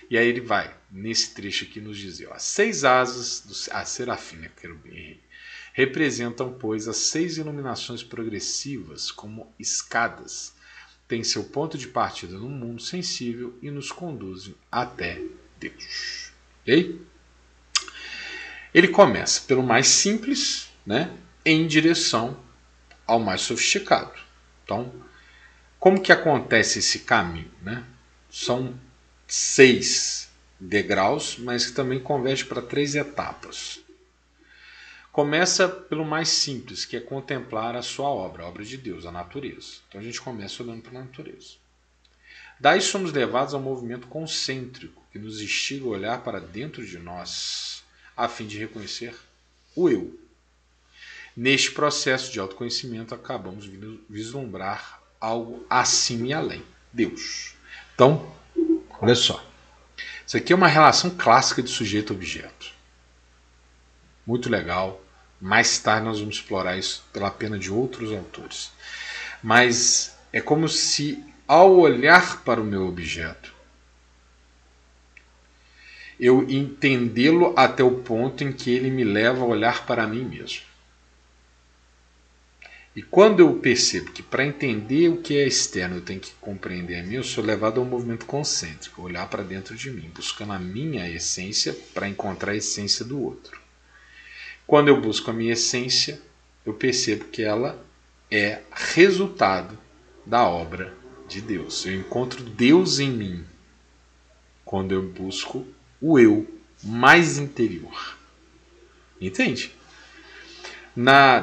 E aí ele vai, nesse trecho aqui, nos dizer, ó, as 6 asas do serafim, né, querubim, representam, pois, as 6 iluminações progressivas como escadas. Tem seu ponto de partida no mundo sensível e nos conduzem até Deus. Okay? Ele começa pelo mais simples, né, em direção ao mais sofisticado. Então, como que acontece esse caminho? Né? São 6 degraus, mas que também converge para 3 etapas. Começa pelo mais simples, que é contemplar a sua obra, a obra de Deus, a natureza. Então a gente começa olhando para a natureza. Daí somos levados ao movimento concêntrico, que nos instiga a olhar para dentro de nós, a fim de reconhecer o eu. Neste processo de autoconhecimento, acabamos de vislumbrar algo acima e além, Deus. Então, olha só. Isso aqui é uma relação clássica de sujeito-objeto. Muito legal. Mais tarde nós vamos explorar isso pela pena de outros autores. Mas é como se, ao olhar para o meu objeto, eu entendê-lo até o ponto em que ele me leva a olhar para mim mesmo. E quando eu percebo que para entender o que é externo eu tenho que compreender a mim, eu sou levado ao movimento concêntrico, olhar para dentro de mim, buscando a minha essência para encontrar a essência do outro. Quando eu busco a minha essência, eu percebo que ela é resultado da obra de Deus. Eu encontro Deus em mim quando eu busco o eu mais interior. Entende?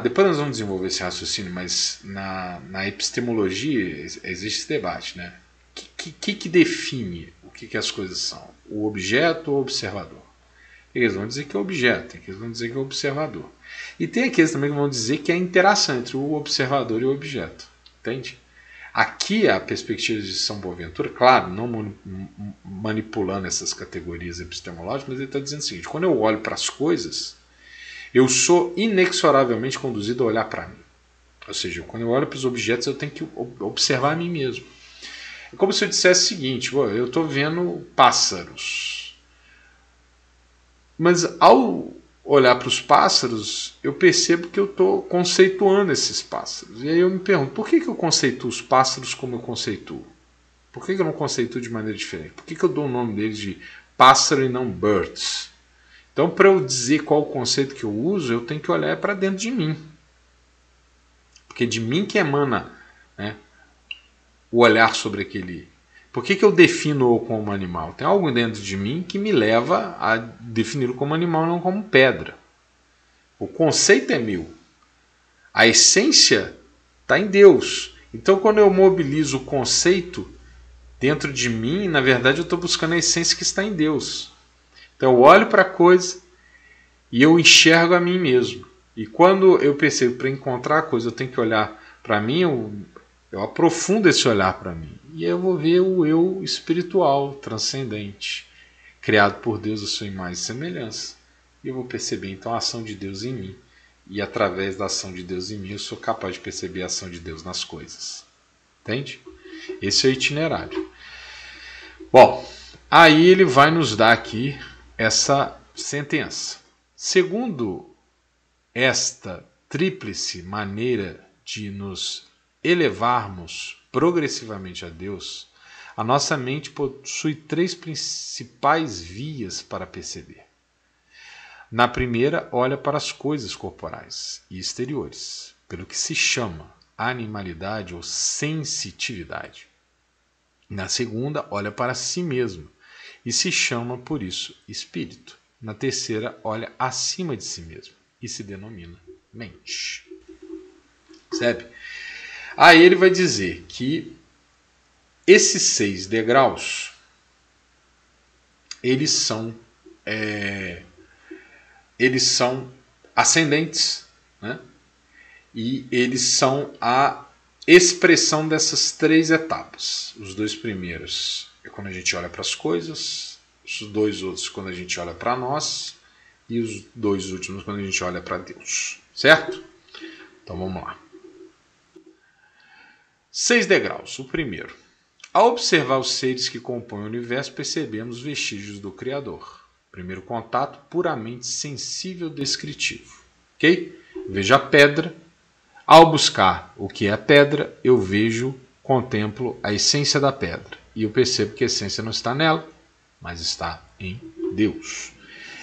Depois nós vamos desenvolver esse raciocínio, mas na epistemologia existe esse debate. Né? O que define o que as coisas são? O objeto ou o observador? Eles vão dizer que é objeto, tem aqueles que vão dizer que é observador. E tem aqueles também que vão dizer que é a interação entre o observador e o objeto. Entende? Aqui a perspectiva de São Boaventura, claro, não manipulando essas categorias epistemológicas, mas ele está dizendo o seguinte: quando eu olho para as coisas, eu sou inexoravelmente conduzido a olhar para mim. Ou seja, quando eu olho para os objetos, eu tenho que observar a mim mesmo. É como se eu dissesse o seguinte: eu estou vendo pássaros. Mas ao olhar para os pássaros, eu percebo que eu estou conceituando esses pássaros. E aí eu me pergunto, por que eu conceituo os pássaros como eu conceituo? Por que eu não conceituo de maneira diferente? Por que eu dou o nome deles de pássaro e não birds? Então, para eu dizer qual o conceito que eu uso, eu tenho que olhar para dentro de mim. Porque de mim que emana, né, o olhar sobre aquele. Por que eu defino-o como animal? Tem algo dentro de mim que me leva a defini-lo como animal, não como pedra. O conceito é meu. A essência está em Deus. Então, quando eu mobilizo o conceito dentro de mim, na verdade eu estou buscando a essência que está em Deus. Então, eu olho para a coisa e eu enxergo a mim mesmo. E quando eu percebo, para encontrar a coisa, eu tenho que olhar para mim, eu aprofundo esse olhar para mim. E eu vou ver o eu espiritual, transcendente, criado por Deus à sua imagem e semelhança. e eu vou perceber então a ação de Deus em mim. E através da ação de Deus em mim, eu sou capaz de perceber a ação de Deus nas coisas. Entende? Esse é o itinerário. Bom, aí ele vai nos dar aqui essa sentença. Segundo esta tríplice maneira de nos elevarmos progressivamente a Deus, a nossa mente possui três principais vias para perceber. Na primeira, olha para as coisas corporais e exteriores, pelo que se chama animalidade ou sensitividade. Na segunda, olha para si mesmo e se chama, por isso, espírito. Na terceira, olha acima de si mesmo e se denomina mente. Percebe? Aí ele vai dizer que esses 6 degraus, eles são ascendentes, né? E eles são a expressão dessas 3 etapas. Os 2 primeiros é quando a gente olha para as coisas, os 2 outros quando a gente olha para nós, e os 2 últimos quando a gente olha para Deus. Certo? Então vamos lá. 6 degraus. O primeiro. Ao observar os seres que compõem o universo, percebemos vestígios do Criador. Primeiro contato puramente sensível descritivo. Ok? Vejo a pedra. Ao buscar o que é a pedra, eu contemplo a essência da pedra. E eu percebo que a essência não está nela, mas está em Deus.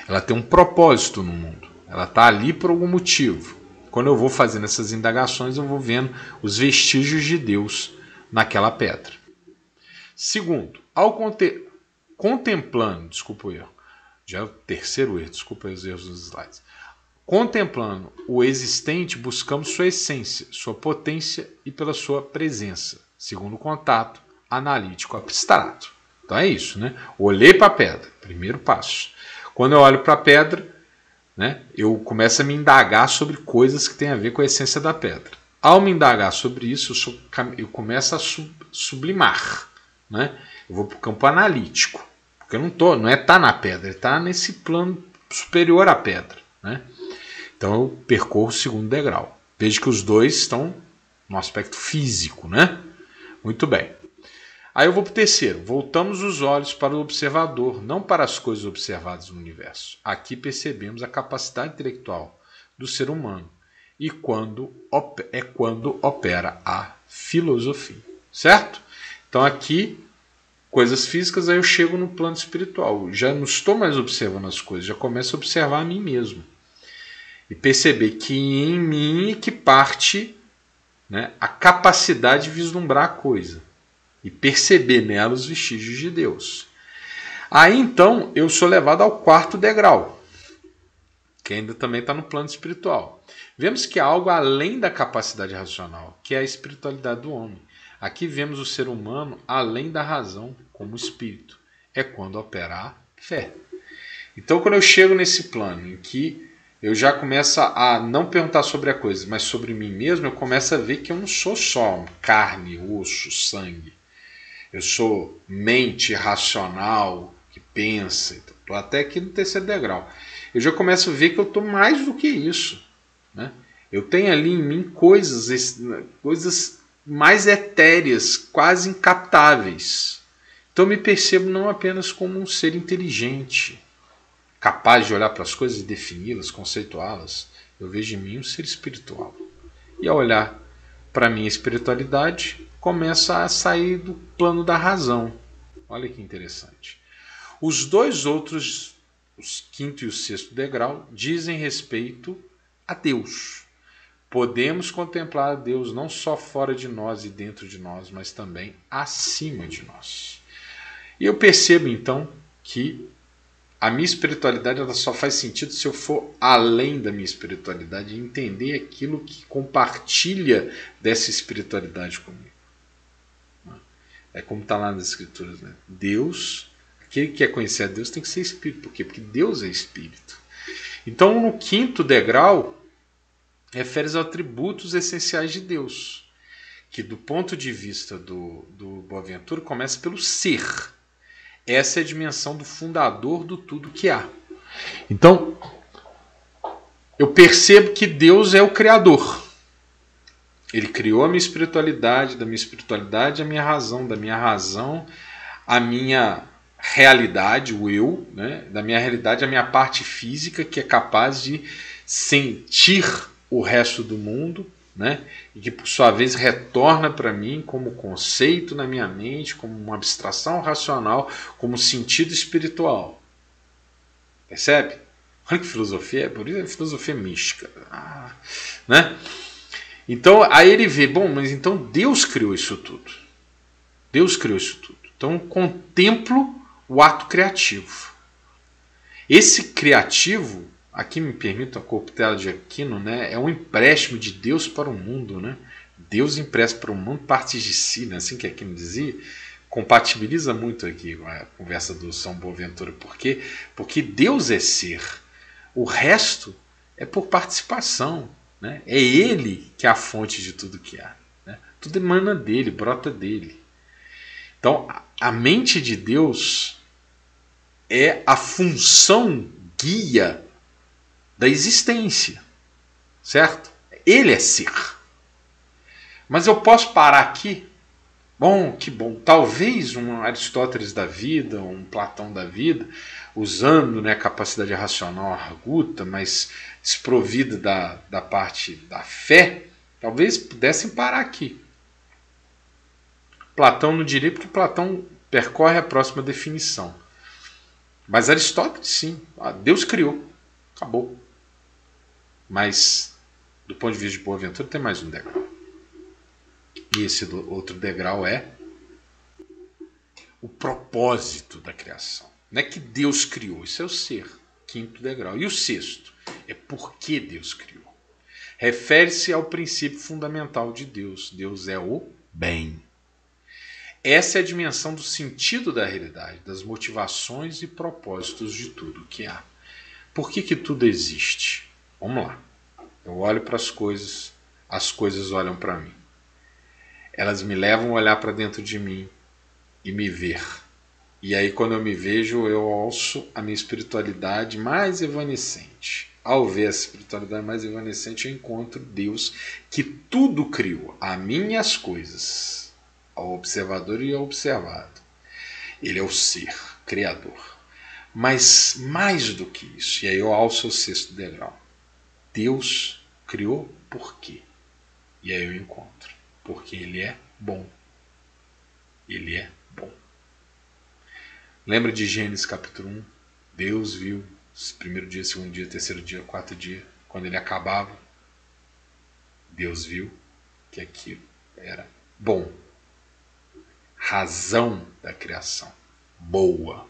Ela tem um propósito no mundo. Ela está ali por algum motivo. Quando eu vou fazendo essas indagações, eu vou vendo os vestígios de Deus naquela pedra. Segundo, ao contemplando, desculpa o erro, já é o terceiro erro, desculpa os erros dos slides. Contemplando o existente, buscamos sua essência, sua potência e pela sua presença. Segundo contato analítico abstrato. Então é isso, né? Olhei para a pedra, primeiro passo. Quando eu olho para a pedra, né, eu começo a me indagar sobre coisas que têm a ver com a essência da pedra. Ao me indagar sobre isso, eu começo a sublimar. Né? Eu vou para o campo analítico. Porque não é estar na pedra, é estar nesse plano superior à pedra. Né? Então eu percorro o segundo degrau. Vejo que os 2 estão no aspecto físico. Né? Muito bem. Aí eu vou para o terceiro. Voltamos os olhos para o observador, não para as coisas observadas no universo. Aqui percebemos a capacidade intelectual do ser humano e quando opera a filosofia. Certo? Então aqui, coisas físicas, aí eu chego no plano espiritual. Já não estou mais observando as coisas, já começo a observar a mim mesmo. E perceber que em mim é que parte, né, a capacidade de vislumbrar a coisa. E perceber nela os vestígios de Deus. Aí então eu sou levado ao 4º degrau, que ainda também está no plano espiritual. Vemos que há algo além da capacidade racional, que é a espiritualidade do homem. Aqui vemos o ser humano além da razão como espírito. É quando opera a fé. Então quando eu chego nesse plano em que eu já começo a não perguntar sobre a coisa, mas sobre mim mesmo, eu começo a ver que eu não sou só carne, osso, sangue. Eu sou mente racional, que pensa. Estou até aqui no 3º degrau. Eu já começo a ver que eu estou mais do que isso. Né? Eu tenho ali em mim coisas mais etéreas, quase incaptáveis. Então eu me percebo não apenas como um ser inteligente, capaz de olhar para as coisas e defini-las, conceituá-las. Eu vejo em mim um ser espiritual. E ao olhar para a minha espiritualidade, começa a sair do plano da razão. Olha que interessante. Os 2 outros, os 5º e o 6º degrau, dizem respeito a Deus. Podemos contemplar a Deus não só fora de nós e dentro de nós, mas também acima de nós. E eu percebo então que a minha espiritualidade ela só faz sentido se eu for além da minha espiritualidade e entender aquilo que compartilha dessa espiritualidade comigo. É como está lá nas escrituras, né? Deus, aquele que quer conhecer a Deus tem que ser espírito. Por quê? Porque Deus é espírito. Então, no 5º degrau, refere-se aos atributos essenciais de Deus, que do ponto de vista do Boaventura começa pelo ser. Essa é a dimensão do fundador do tudo que há. Então, eu percebo que Deus é o Criador. Ele criou a minha espiritualidade, da minha espiritualidade a minha razão, da minha razão a minha realidade, o eu, né? Da minha realidade a minha parte física, que é capaz de sentir o resto do mundo, né? E que por sua vez retorna para mim como conceito na minha mente, como uma abstração racional, como sentido espiritual. Percebe? Olha que filosofia, por isso é filosofia mística. Né? Então, aí ele vê, bom, mas então Deus criou isso tudo. Deus criou isso tudo. Então, contemplo o ato criativo. Esse criativo, aqui me permito a corruptela de Aquino, né, é um empréstimo de Deus para o mundo. Né? Deus empresta para o mundo partes de si, né, assim que Aquino dizia. Compatibiliza muito aqui com a conversa do São Boaventura. Por quê? Porque Deus é ser. O resto é por participação. Né? É Ele que é a fonte de tudo que há. Né? Tudo emana dele, brota dele. Então, a mente de Deus é a função guia da existência. Certo? Ele é ser. Mas eu posso parar aqui? Bom, que bom. Talvez um Aristóteles da vida, um Platão da vida, usando, né, a capacidade racional arguta, mas desprovida da parte da fé, talvez pudessem parar aqui. Platão não diria, porque Platão percorre a próxima definição. Mas Aristóteles, sim. Deus criou. Acabou. Mas, do ponto de vista de Boaventura, tem mais um degrau. E esse outro degrau é o propósito da criação. Não é que Deus criou, isso é o ser. Quinto degrau. E o sexto é por que Deus criou. Refere-se ao princípio fundamental de Deus. Deus é o bem. Essa é a dimensão do sentido da realidade, das motivações e propósitos de tudo que há. Por que tudo existe? Vamos lá. Eu olho para as coisas olham para mim. Elas me levam a olhar para dentro de mim e me ver. E aí, quando eu me vejo, eu alço a minha espiritualidade mais evanescente. Ao ver essa espiritualidade mais evanescente, eu encontro Deus que tudo criou, a mim e as coisas, ao observador e ao observado. Ele é o ser, criador. Mas mais do que isso, e aí eu alço o sexto degrau. Deus criou por quê? E aí eu encontro. Porque Ele é bom. Ele é bom. Lembra de Gênesis capítulo 1? Deus viu primeiro dia, segundo dia, terceiro dia, quarto dia. Quando ele acabava, Deus viu que aquilo era bom. Razão da criação. Boa.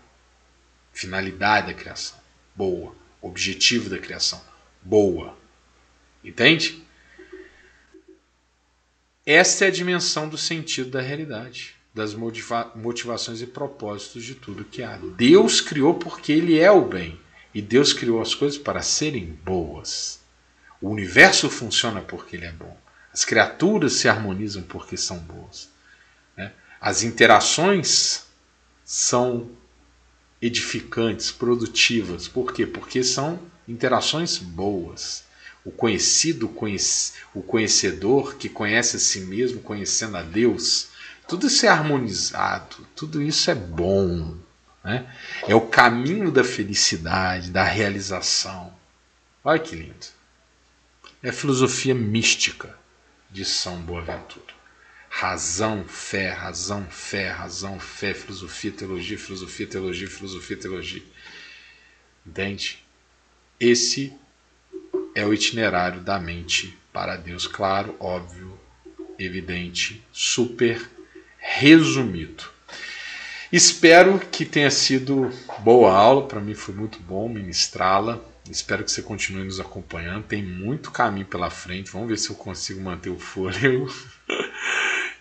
Finalidade da criação. Boa. Objetivo da criação. Boa. Entende? Esta é a dimensão do sentido da realidade, das motivações e propósitos de tudo que há. Deus criou porque Ele é o bem. E Deus criou as coisas para serem boas. O universo funciona porque Ele é bom. As criaturas se harmonizam porque são boas. As interações são edificantes, produtivas. Por quê? Porque são interações boas. O conhecido, o conhecedor que conhece a si mesmo, conhecendo a Deus, tudo isso é harmonizado, tudo isso é bom. Né? É o caminho da felicidade, da realização. Olha que lindo. É a filosofia mística de São Boaventura. Razão, fé, razão, fé, razão, fé, filosofia, teologia, filosofia, teologia, filosofia, teologia. Entende? Esse é o itinerário da mente para Deus, claro, óbvio, evidente, super resumido. Espero que tenha sido boa aula, para mim foi muito bom ministrá-la. Espero que você continue nos acompanhando, tem muito caminho pela frente, vamos ver se eu consigo manter o fôlego.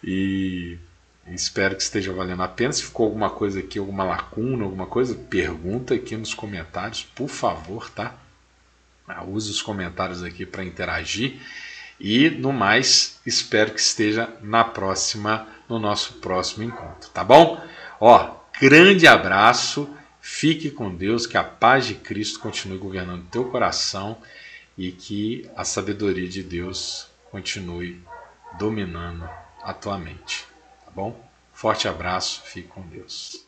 E espero que esteja valendo a pena. Se ficou alguma coisa aqui, alguma lacuna, alguma coisa, pergunta aqui nos comentários, por favor, tá? Use os comentários aqui para interagir. E, no mais, espero que esteja no nosso próximo encontro, tá bom? Grande abraço, fique com Deus, que a paz de Cristo continue governando o teu coração e que a sabedoria de Deus continue dominando a tua mente, tá bom? Forte abraço, fique com Deus.